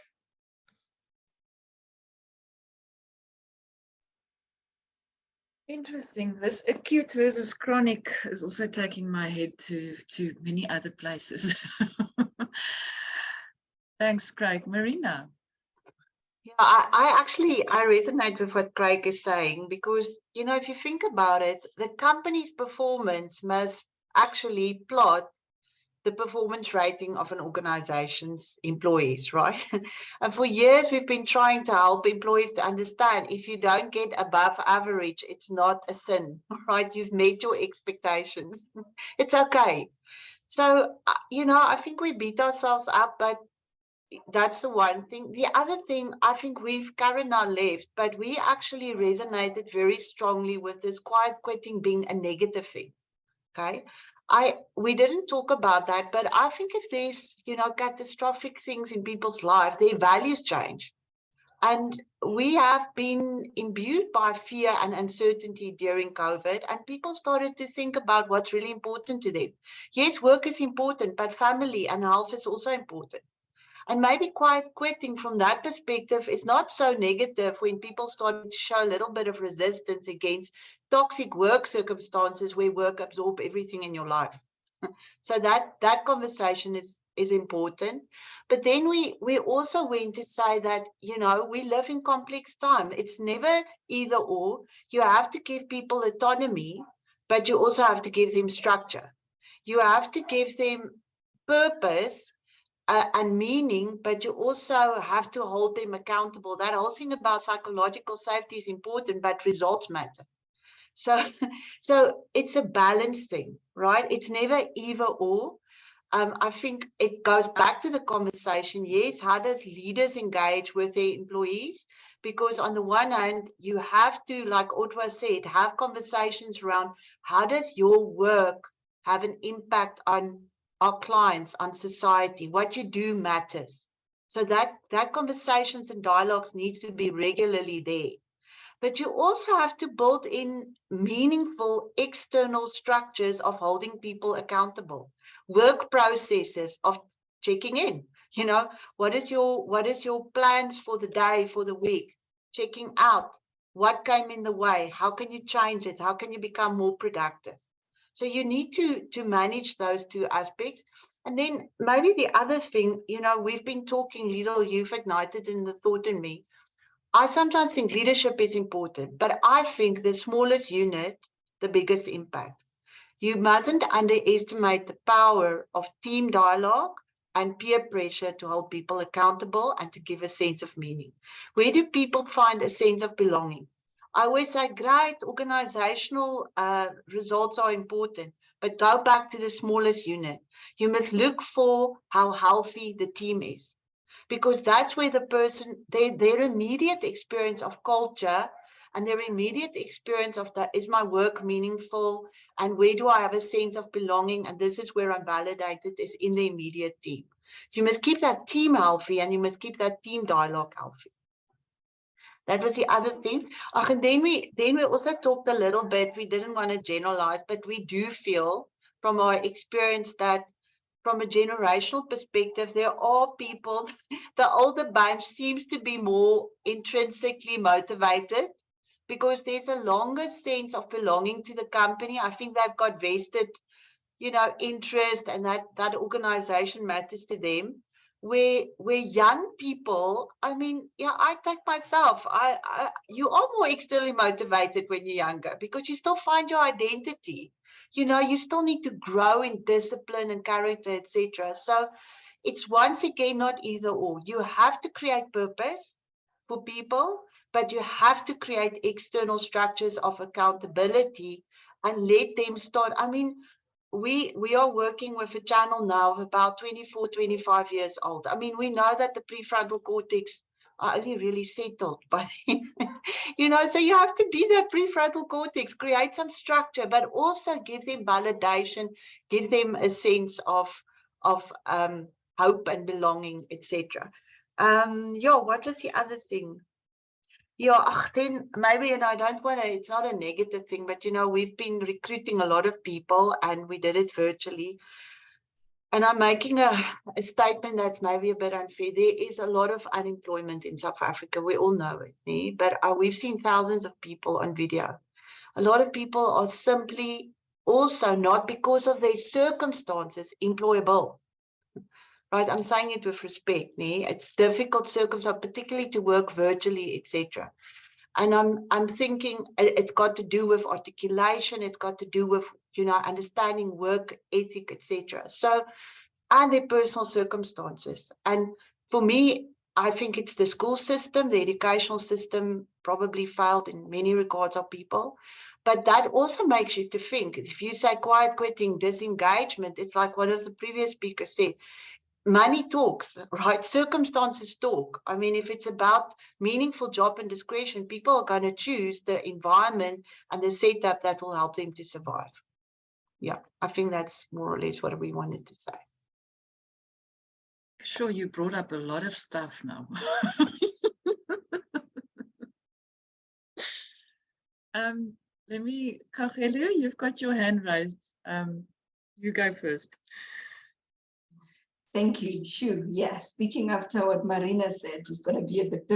[SPEAKER 1] Interesting. This acute versus chronic is also taking my head to many other places. Thanks, Craig. Marina.
[SPEAKER 15] Yeah, I resonate with what Craig is saying, because, you know, if you think about it, the company's performance must actually plot the performance rating of an organization's employees, right? And for years, we've been trying to help employees to understand, if you don't get above average, it's not a sin, right? You've met your expectations. It's okay. So, you know, I think we beat ourselves up, but that's the one thing. The other thing, I think Karen now left, but we actually resonated very strongly with this quiet quitting being a negative thing. Okay. We didn't talk about that, but I think if there's, you know, catastrophic things in people's lives, their values change. And we have been imbued by fear and uncertainty during COVID, and people started to think about what's really important to them. Yes, work is important, but family and health is also important. And maybe quiet quitting from that perspective is not so negative when people start to show a little bit of resistance against toxic work circumstances where work absorbs everything in your life. So that conversation is important. But then we also went to say that, you know, we live in complex time. It's never either or. You have to give people autonomy, but you also have to give them structure. You have to give them purpose and meaning, but you also have to hold them accountable. That whole thing about psychological safety is important, but results matter. So it's a balance thing, right? It's never either or. I think it goes back to the conversation. Yes, how does leaders engage with their employees? Because on the one hand, you have to, like Otwa said, have conversations around how does your work have an impact on our clients, on society. What you do matters. So that conversations and dialogues needs to be regularly there. But you also have to build in meaningful external structures of holding people accountable, work processes of checking in. You know, what is your plans for the day, for the week? Checking out what came in the way, how can you change it, how can you become more productive? So you need to manage those two aspects. And then maybe the other thing, you know, we've been talking, Liesel, you've ignited in the thought in me. I sometimes think leadership is important, but I think the smallest unit, the biggest impact. You mustn't underestimate the power of team dialogue and peer pressure to hold people accountable and to give a sense of meaning. Where do people find a sense of belonging? I always say, great, organizational results are important, but go back to the smallest unit. You must look for how healthy the team is, because that's where the person, their immediate experience of culture and their immediate experience of that, is my work meaningful, and where do I have a sense of belonging, and this is where I'm validated, is in the immediate team. So you must keep that team healthy, and you must keep that team dialogue healthy. That was the other thing. And then we also talked a little bit, we didn't want to generalize, but we do feel from our experience that from a generational perspective, there are people, the older bunch seems to be more intrinsically motivated because there's a longer sense of belonging to the company. I think they've got vested, you know, interest, and that organization matters to them. Where young people, I mean, yeah, I take myself, you are more externally motivated when you're younger because you still find your identity. You know, you still need to grow in discipline and character, etc. So it's once again not either or. You have to create purpose for people, but you have to create external structures of accountability and let them start. I mean, we are working with a channel now of about 24, 25 years old. I mean, we know that the prefrontal cortex are only really settled by then, you know, so you have to be the prefrontal cortex, create some structure, but also give them validation, give them a sense of hope and belonging, etc. Yeah, what was the other thing? Yeah, then maybe, and I don't want to, it's not a negative thing, but you know, we've been recruiting a lot of people and we did it virtually. And I'm making a statement that's maybe a bit unfair. There is a lot of unemployment in South Africa. We all know it, but we've seen thousands of people on video. A lot of people are simply also not because of their circumstances employable. Right, I'm saying it with respect. It's difficult circumstance, particularly to work virtually, etc. And I'm thinking it's got to do with articulation. It's got to do with, you know, understanding work ethic, etc. So, and their personal circumstances. And for me, I think it's the school system, the educational system probably failed in many regards of people. But that also makes you to think. If you say quiet quitting, disengagement, it's like one of the previous speakers said. Money talks, right? Circumstances talk. I mean, if it's about meaningful job and discretion, people are going to choose the environment and the setup that will help them to survive. Yeah, I think that's more or less what we wanted to say.
[SPEAKER 1] Sure, you brought up a lot of stuff now. Let me, Kagelu, you've got your hand raised. You go first.
[SPEAKER 16] Thank you. Sure. Yeah. Speaking after what Marina said, it's going to be a bit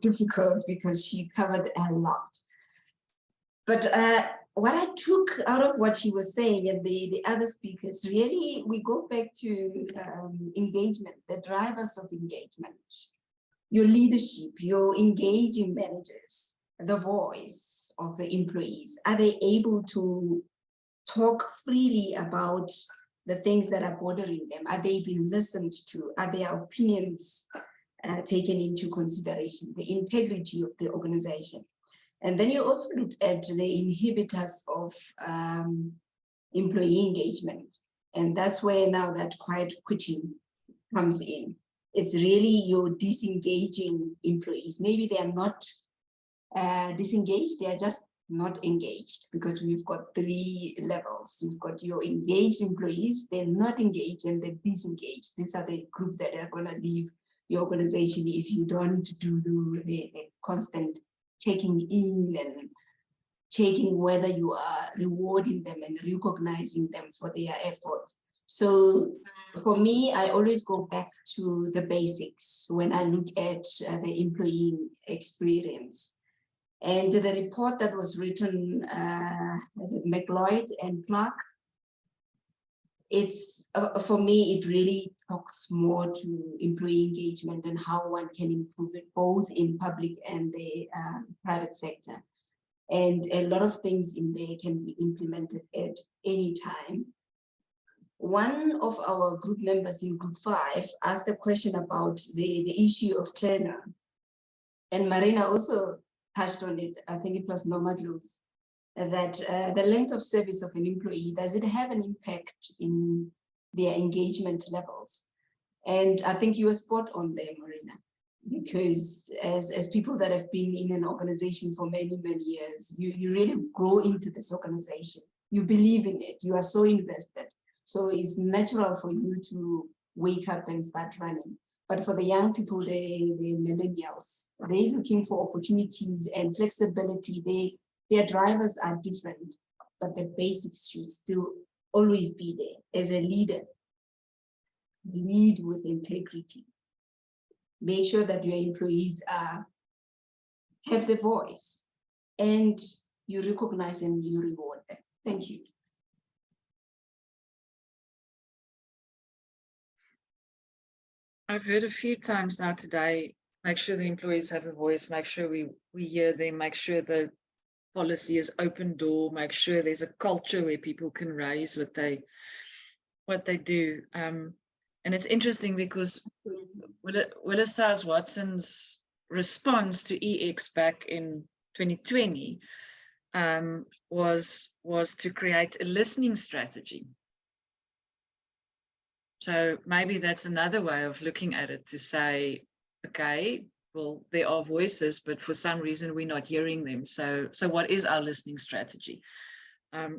[SPEAKER 16] difficult because she covered a lot. But what I took out of what she was saying and the other speakers, really, we go back to engagement, the drivers of engagement, your leadership, your engaging managers, the voice of the employees. Are they able to talk freely about the things that are bothering them? Are they being listened to? Are their opinions taken into consideration? The integrity of the organization. And then you also look at the inhibitors of employee engagement. And that's where now that quiet quitting comes in. It's really your disengaging employees. Maybe they are not disengaged, they are just not engaged, because we've got 3 levels. You've got your engaged employees, they're not engaged, and they're disengaged. These are the group that are going to leave your organization if you don't do the constant checking in and checking whether you are rewarding them and recognizing them for their efforts. So for me, I always go back to the basics when I look at the employee experience. And the report that was written, is it McLeod and Clark? It's, for me, it really talks more to employee engagement and how one can improve it both in public and the private sector. And a lot of things in there can be implemented at any time. One of our group members in group 5 asked a question about the issue of tenure. And Marina also touched on it. I think it was Norma Glooves, that the length of service of an employee, does it have an impact in their engagement levels? And I think you were spot on there, Marina, because as people that have been in an organization for many, many years, you really grow into this organization. You believe in it. You are so invested. So it's natural for you to wake up and start running. But for the young people, the millennials, they're looking for opportunities and flexibility. Their drivers are different, but the basics should still always be there. As a leader, lead with integrity. Make sure that your employees have the voice and you recognize and you reward them. Thank you.
[SPEAKER 1] I've heard a few times now today, make sure the employees have a voice, make sure we hear them, make sure the policy is open door, make sure there's a culture where people can raise what they do. And it's interesting because Willis Towers Watson's response to EX back in 2020 was to create a listening strategy. So maybe that's another way of looking at it, to say, okay, well, there are voices, but for some reason we're not hearing them. So what is our listening strategy?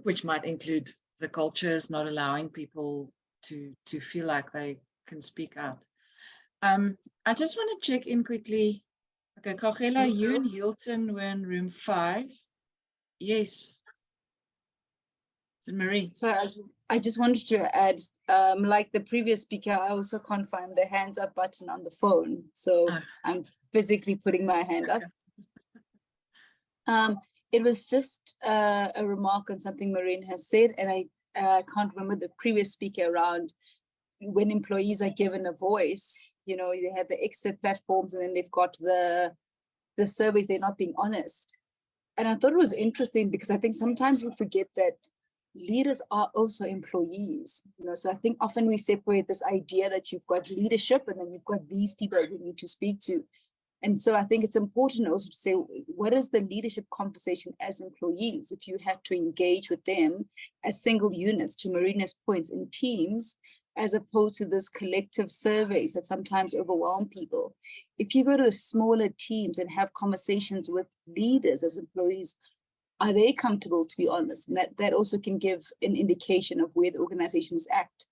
[SPEAKER 1] Which might include the cultures not allowing people to feel like they can speak out. I just want to check in quickly. Okay, Kagela, you and Hilton were in room 5. Yes. So Marie.
[SPEAKER 6] Sorry, I just wanted to add, like the previous speaker, I also can't find the hands up button on the phone. So I'm physically putting my hand up. It was just a remark on something Maureen has said, and I can't remember the previous speaker around when employees are given a voice. You know, they have the exit platforms, and then they've got the surveys. They're not being honest. And I thought it was interesting because I think sometimes we forget that leaders are also employees. You know, so I think often we separate this idea that you've got leadership and then you've got these people that you need to speak to. And so I think it's important also to say, what is the leadership conversation as employees? If you had to engage with them as single units, to Marina's points, in teams, as opposed to this collective surveys that sometimes overwhelm people. If you go to the smaller teams and have conversations with leaders as employees, are they comfortable to be honest? And that also can give an indication of where the organizations act,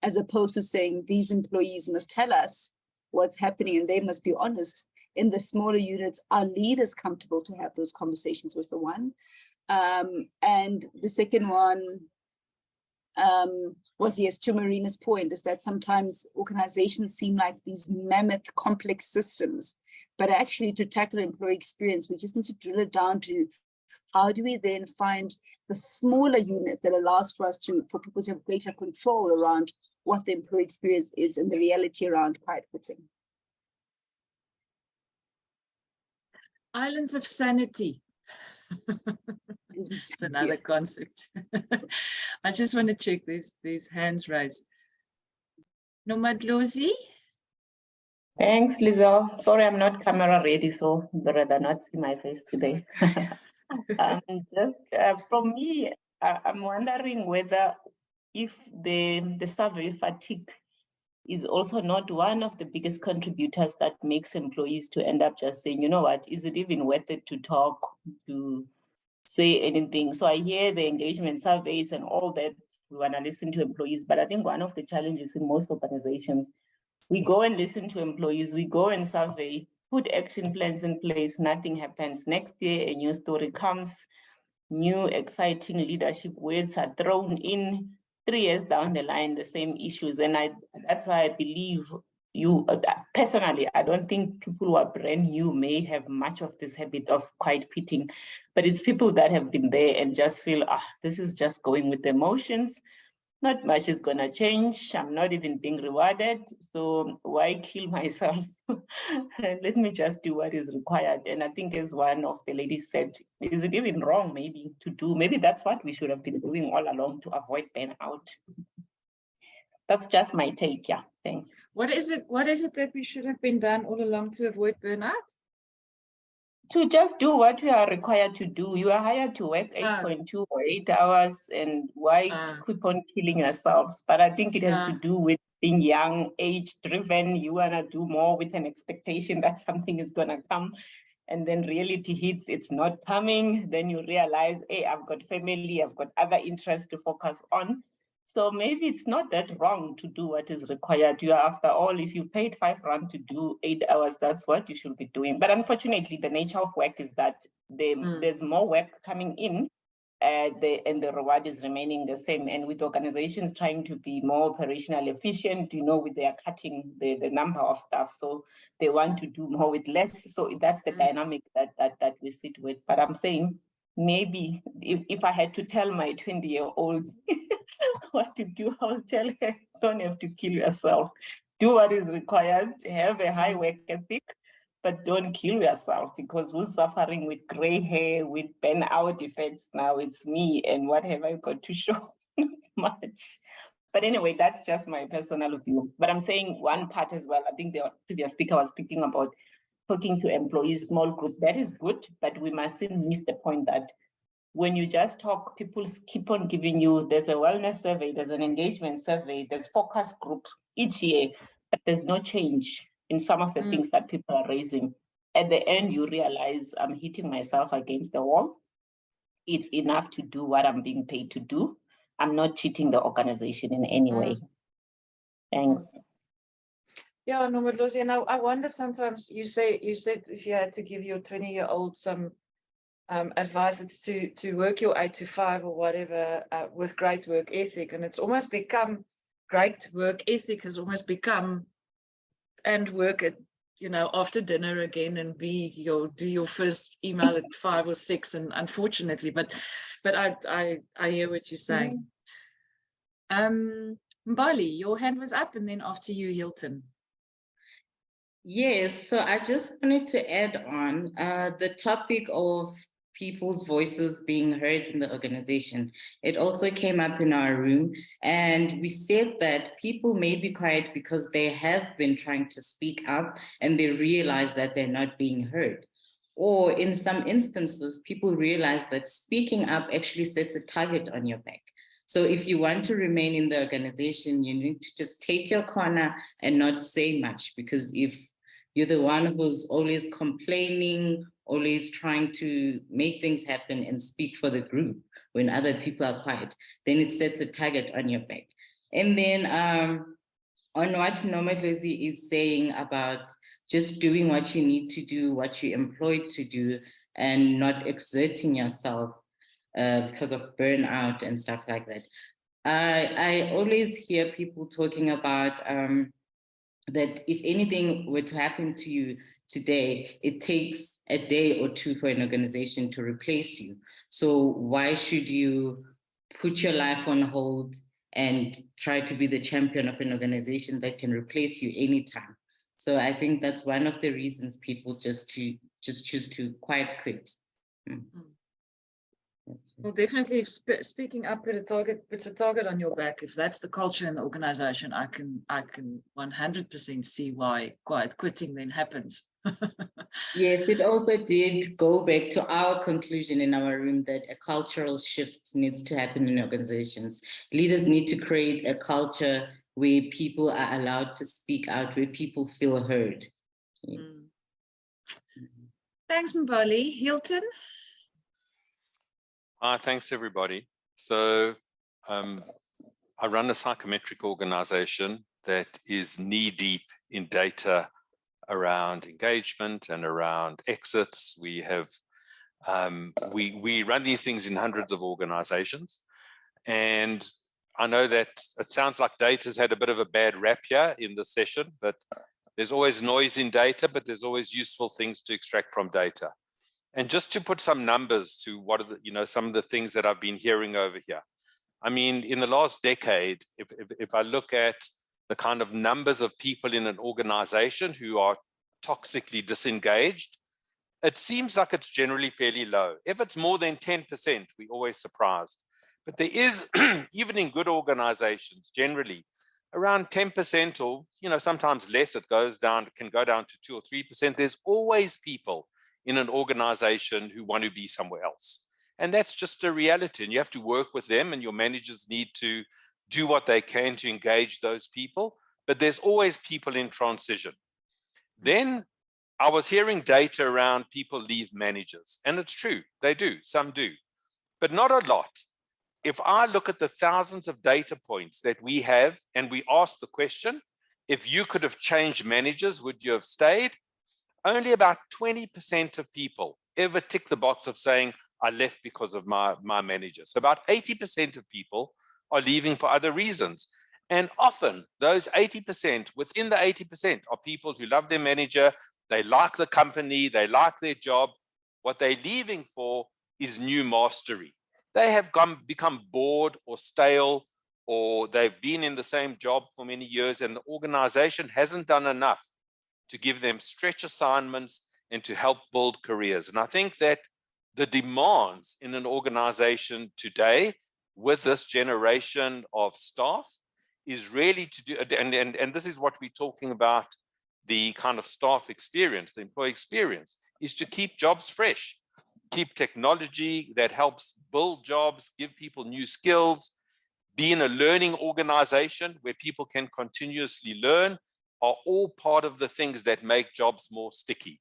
[SPEAKER 6] as opposed to saying these employees must tell us what's happening and they must be honest. In the smaller units, are leaders comfortable to have those conversations was the one. And the second one was, yes, to Marina's point, is that sometimes organizations seem like these mammoth complex systems, but actually to tackle employee experience, we just need to drill it down to how do we then find the smaller units that allows for people to have greater control around what the employee experience is and the reality around quiet quitting.
[SPEAKER 1] Islands of sanity. It's another concept. I just want to check these hands raised. Nomadlozi?
[SPEAKER 17] Thanks, Lizelle. Sorry, I'm not camera ready, so I'd rather not see my face today. From me, I'm wondering whether if the survey fatigue is also not one of the biggest contributors that makes employees to end up just saying, you know what, is it even worth it to talk, to say anything? So I hear the engagement surveys and all that, we want to listen to employees, but I think one of the challenges in most organizations, we go and listen to employees, we go and survey, put action plans in place, nothing happens. Next year, a new story comes, new exciting leadership words are thrown in. 3 years down the line, the same issues. And that's why I believe personally, I don't think people who are brand new may have much of this habit of quiet quitting, but it's people that have been there and just feel, this is just going with the emotions. Not much is gonna change. I'm not even being rewarded. So why kill myself? Let me just do what is required. And I think as one of the ladies said, is it even wrong maybe to do? Maybe that's what we should have been doing all along to avoid burnout. That's just my take, yeah, thanks.
[SPEAKER 1] What is it that we should have been done all along to avoid burnout?
[SPEAKER 17] To just do what you are required to do. You are hired to work 8.2 or 8 hours, and why keep on killing yourselves? But I think it has to do with being young, age-driven. You want to do more with an expectation that something is going to come. And then reality hits, it's not coming. Then you realize, hey, I've got family, I've got other interests to focus on. So maybe it's not that wrong to do what is required. You are, after all, if you paid R5 to do 8 hours, that's what you should be doing. But unfortunately, the nature of work is that there's more work coming in and the reward is remaining the same. And with organizations trying to be more operational efficient, you know, they are cutting the number of staff. So they want to do more with less. So that's the dynamic that we sit with. But I'm saying, maybe if I had to tell my 20-year-old what to do, I would tell her, don't have to kill yourself. Do what is required, have a high work ethic, but don't kill yourself, because who's suffering with gray hair, with burnout effects now? It's me, and what have I got to show? Not much. But anyway, that's just my personal view. But I'm saying one part as well, I think the previous speaker was speaking about talking to employees, small group. That is good, but we mustn't miss the point that when you just talk, people keep on giving you, there's a wellness survey, there's an engagement survey, there's focus groups each year, but there's no change in some of the things that people are raising. At the end, you realize I'm hitting myself against the wall. It's enough to do what I'm being paid to do. I'm not cheating the organization in any way. Thanks.
[SPEAKER 1] Yeah, no, but Lucy, and I wonder sometimes, you said if you had to give your 20-year-old some advice, it's to work your 8 to 5 or whatever with great work ethic. And it's almost become, great work ethic has almost become, and work at, after dinner again, and do your first email at 5 or 6, and unfortunately, but I hear what you're saying. Mbali, your hand was up, and then after you, Hilton.
[SPEAKER 13] Yes, so I just wanted to add on the topic of people's voices being heard in the organization. It also came up in our room, and we said that people may be quiet because they have been trying to speak up and they realize that they're not being heard. Or in some instances, people realize that speaking up actually sets a target on your back. So if you want to remain in the organization, you need to just take your corner and not say much, because if you're the one who's always complaining, always trying to make things happen and speak for the group when other people are quiet, then it sets a target on your back. And then on what Nomadlozi is saying about just doing what you need to do, what you're employed to do, and not exerting yourself because of burnout and stuff like that. I always hear people talking about that if anything were to happen to you today, it takes a day or two for an organization to replace you. So why should you put your life on hold and try to be the champion of an organization that can replace you anytime? So I think that's one of the reasons people just choose to quiet quit.
[SPEAKER 1] Well, definitely, if speaking up puts a target on your back. If that's the culture in the organization, I can 100% see why quiet quitting then happens.
[SPEAKER 13] Yes, it also did go back to our conclusion in our room that a cultural shift needs to happen in organizations. Leaders need to create a culture where people are allowed to speak out, where people feel heard. Yes.
[SPEAKER 1] Thanks, Mbali. Hilton?
[SPEAKER 18] Thanks, everybody. So I run a psychometric organization that is knee-deep in data around engagement and around exits. We have we run these things in hundreds of organizations, and I know that it sounds like data's had a bit of a bad rap here in this session, but there's always noise in data, but there's always useful things to extract from data. And just to put some numbers to what are the, some of the things that I've been hearing over here. I mean, in the last decade, if I look at the kind of numbers of people in an organization who are toxically disengaged, it seems like it's generally fairly low. If it's more than 10%, we're always surprised. But there is, even in good organizations, generally around 10% or, sometimes less, it can go down to 2 or 3%. There's always people in an organization who want to be somewhere else. And that's just a reality. And you have to work with them, and your managers need to do what they can to engage those people. But there's always people in transition. Then I was hearing data around people leave managers, and it's true, they do, some do, but not a lot. If I look at the thousands of data points that we have, and we ask the question, if you could have changed managers, would you have stayed? Only about 20% of people ever tick the box of saying, I left because of my manager. So about 80% of people are leaving for other reasons. And often those 80%, within the 80%, are people who love their manager, they like the company, they like their job. What they're leaving for is new mastery. They have become bored or stale, or they've been in the same job for many years, and the organization hasn't done enough to give them stretch assignments and to help build careers. And I think that the demands in an organization today with this generation of staff is really to do, and this is what we're talking about, the kind of staff experience, the employee experience, is to keep jobs fresh. keep technology that helps build jobs, give people new skills, be in a learning organization where people can continuously learn, are all part of the things that make jobs more sticky.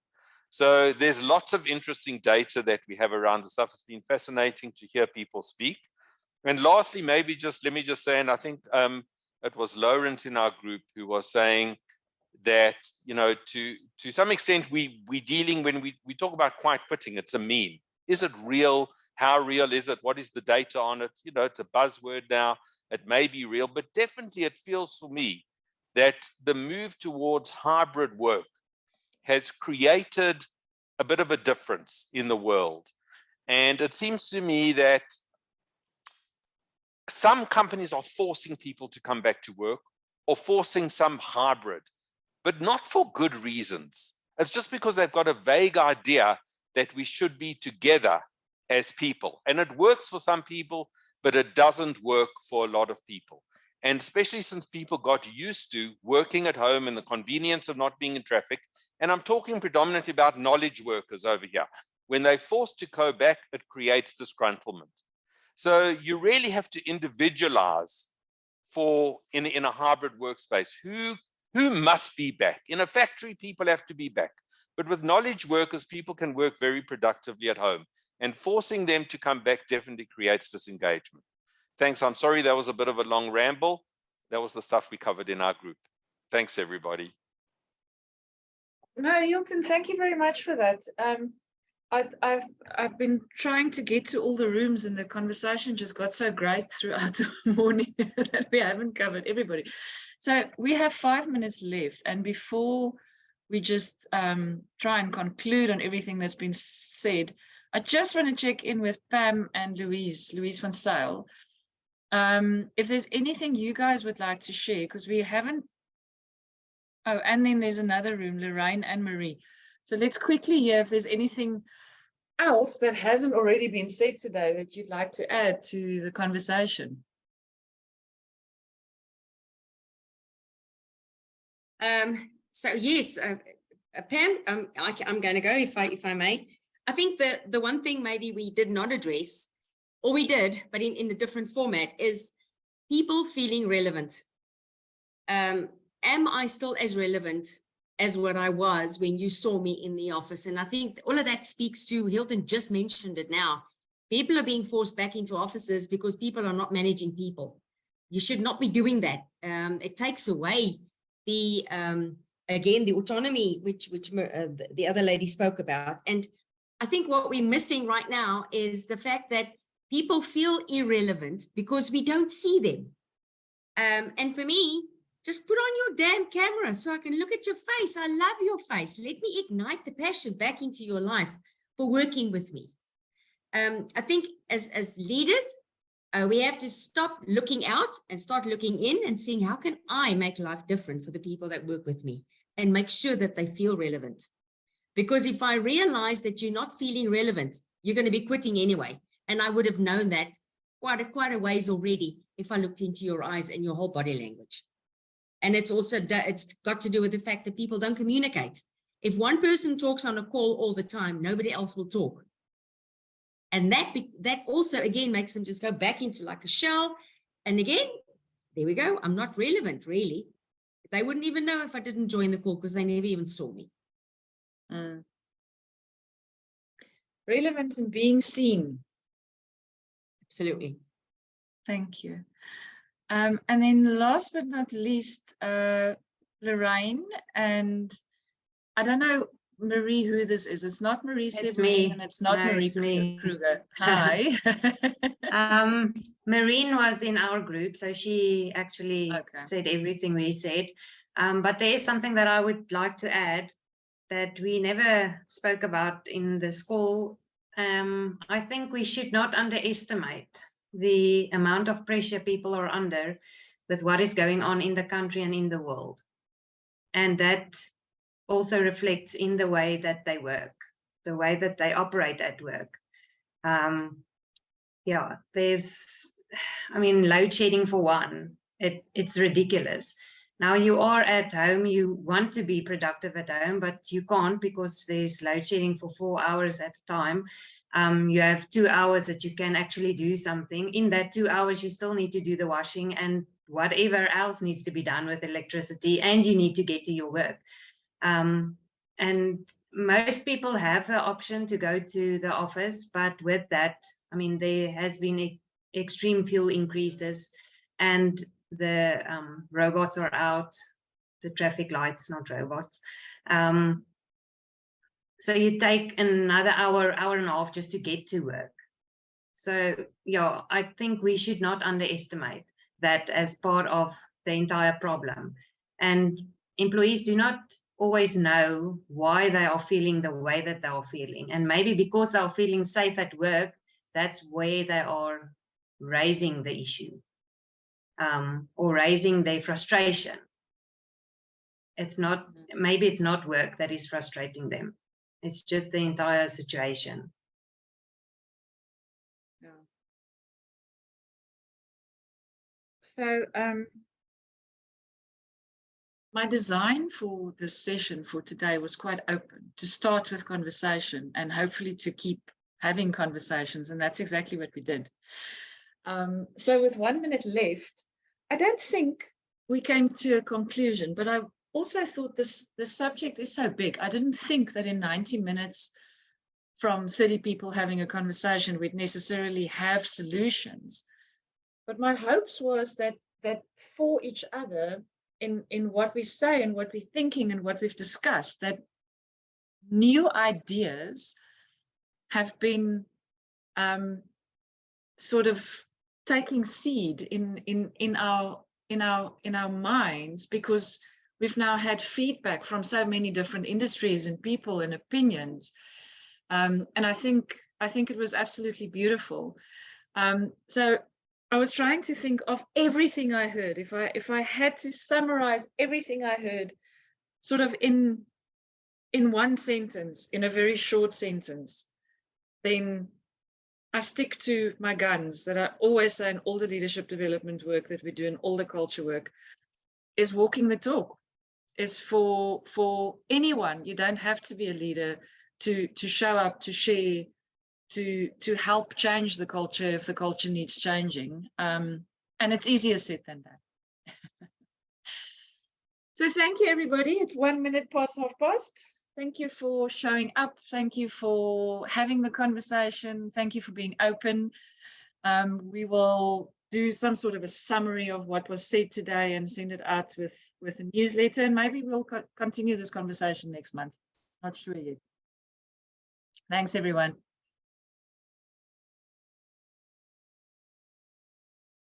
[SPEAKER 18] So there's lots of interesting data that we have around the stuff. It's been fascinating to hear people speak. And lastly, maybe just let me just say, and I think it was Lawrence in our group who was saying that, you know, to some extent, we're dealing, when we talk about quiet quitting, it's a meme. Is it real? How real is it? What is the data on it? You know, it's a buzzword now. It may be real, but definitely it feels for me that the move towards hybrid work has created a bit of a difference in the world. And it seems to me that some companies are forcing people to come back to work or forcing some hybrid, but not for good reasons. It's just because they've got a vague idea that we should be together as people. And it works for some people, but it doesn't work for a lot of people. And especially since people got used to working at home and the convenience of not being in traffic. And I'm talking predominantly about knowledge workers over here. When they're forced to go back, it creates disgruntlement. So you really have to individualize in a hybrid workspace. Who must be back? In a factory, people have to be back. But with knowledge workers, people can work very productively at home. And forcing them to come back definitely creates disengagement. Thanks. I'm sorry that was a bit of a long ramble. That was the stuff we covered in our group. Thanks, everybody.
[SPEAKER 1] No, Hilton, thank you very much for that. I've been trying to get to all the rooms, and the conversation just got so great throughout the morning that we haven't covered everybody. So we have 5 minutes left, and before we just try and conclude on everything that's been said, I just want to check in with Pam and Louise van Sail. If there's anything you guys would like to share, because we haven't. Oh, and then there's another room, Lorraine and Marie. So let's quickly hear if there's anything else that hasn't already been said today that you'd like to add to the conversation.
[SPEAKER 19] So yes, Pam, I'm going to go if I may. I think the one thing maybe we did not address, or we did, but in a different format, is people feeling relevant. Am I still as relevant as what I was when you saw me in the office? And I think all of that speaks to, Hilton just mentioned it now, people are being forced back into offices because people are not managing people. You should not be doing that. It takes away the, again, the autonomy, which the other lady spoke about. And I think what we're missing right now is the fact that people feel irrelevant because we don't see them. And for me, just put on your damn camera so I can look at your face. I love your face. Let me ignite the passion back into your life for working with me. I think as leaders, we have to stop looking out and start looking in and seeing how can I make life different for the people that work with me and make sure that they feel relevant. Because if I realize that you're not feeling relevant, you're going to be quitting anyway. And I would have known that quite a ways already if I looked into your eyes and your whole body language. And it's got to do with the fact that people don't communicate. If one person talks on a call all the time, nobody else will talk. And that also, again, makes them just go back into like a shell. And again, there we go. I'm not relevant, really. They wouldn't even know if I didn't join the call because they never even saw me.
[SPEAKER 1] Relevance and being seen.
[SPEAKER 19] Absolutely.
[SPEAKER 1] Thank you. And then last but not least, Lorraine, and I don't know, Marie, who this is. It's not Marie Sebring, and it's not Marie Kruger. Hi.
[SPEAKER 20] Marine was in our group, so she actually said everything we said. But there is something that I would like to add that we never spoke about in this call. I think we should not underestimate the amount of pressure people are under with what is going on in the country and in the world. And that also reflects in the way that they work, the way that they operate at work. Yeah, load shedding for one, it's ridiculous. Now you are at home, you want to be productive at home, but you can't because there's load shedding for 4 hours at a time. You have 2 hours that you can actually do something. In that 2 hours, you still need to do the washing and whatever else needs to be done with electricity, and you need to get to your work. And most people have the option to go to the office, but with that, I mean, there has been extreme fuel increases, and the robots are out, the traffic lights, not robots. So you take another hour, hour and a half just to get to work. So yeah, I think we should not underestimate that as part of the entire problem. And employees do not always know why they are feeling the way that they are feeling. And maybe because they are feeling safe at work, that's where they are raising the issue, or raising their frustration. It's not, maybe it's not work that is frustrating them. It's just the entire situation.
[SPEAKER 1] Yeah. So my design for this session for today was quite open, to start with conversation and hopefully to keep having conversations, and that's exactly what we did. So with 1 minute left, I don't think we came to a conclusion, but I also thought this subject is so big. I didn't think that in 90 minutes from 30 people having a conversation, we'd necessarily have solutions. But my hopes was that for each other, in what we say and what we're thinking and what we've discussed, that new ideas have been sort of taking seed in our minds, because we've now had feedback from so many different industries and people and opinions. And I think it was absolutely beautiful. So I was trying to think of everything I heard. If I had to summarize everything I heard sort of in one sentence, in a very short sentence, then I stick to my guns that I always say in all the leadership development work that we do and all the culture work, is walking the talk. Is for anyone. You don't have to be a leader to show up, to share, to help change the culture if the culture needs changing. And it's easier said than done. So thank you, everybody. It's 1 minute past 12:30. Thank you for showing up. Thank you for having the conversation. Thank you for being open. We will do some sort of a summary of what was said today and send it out with a newsletter, and maybe we'll continue this conversation next month. Not sure yet. Thanks, everyone.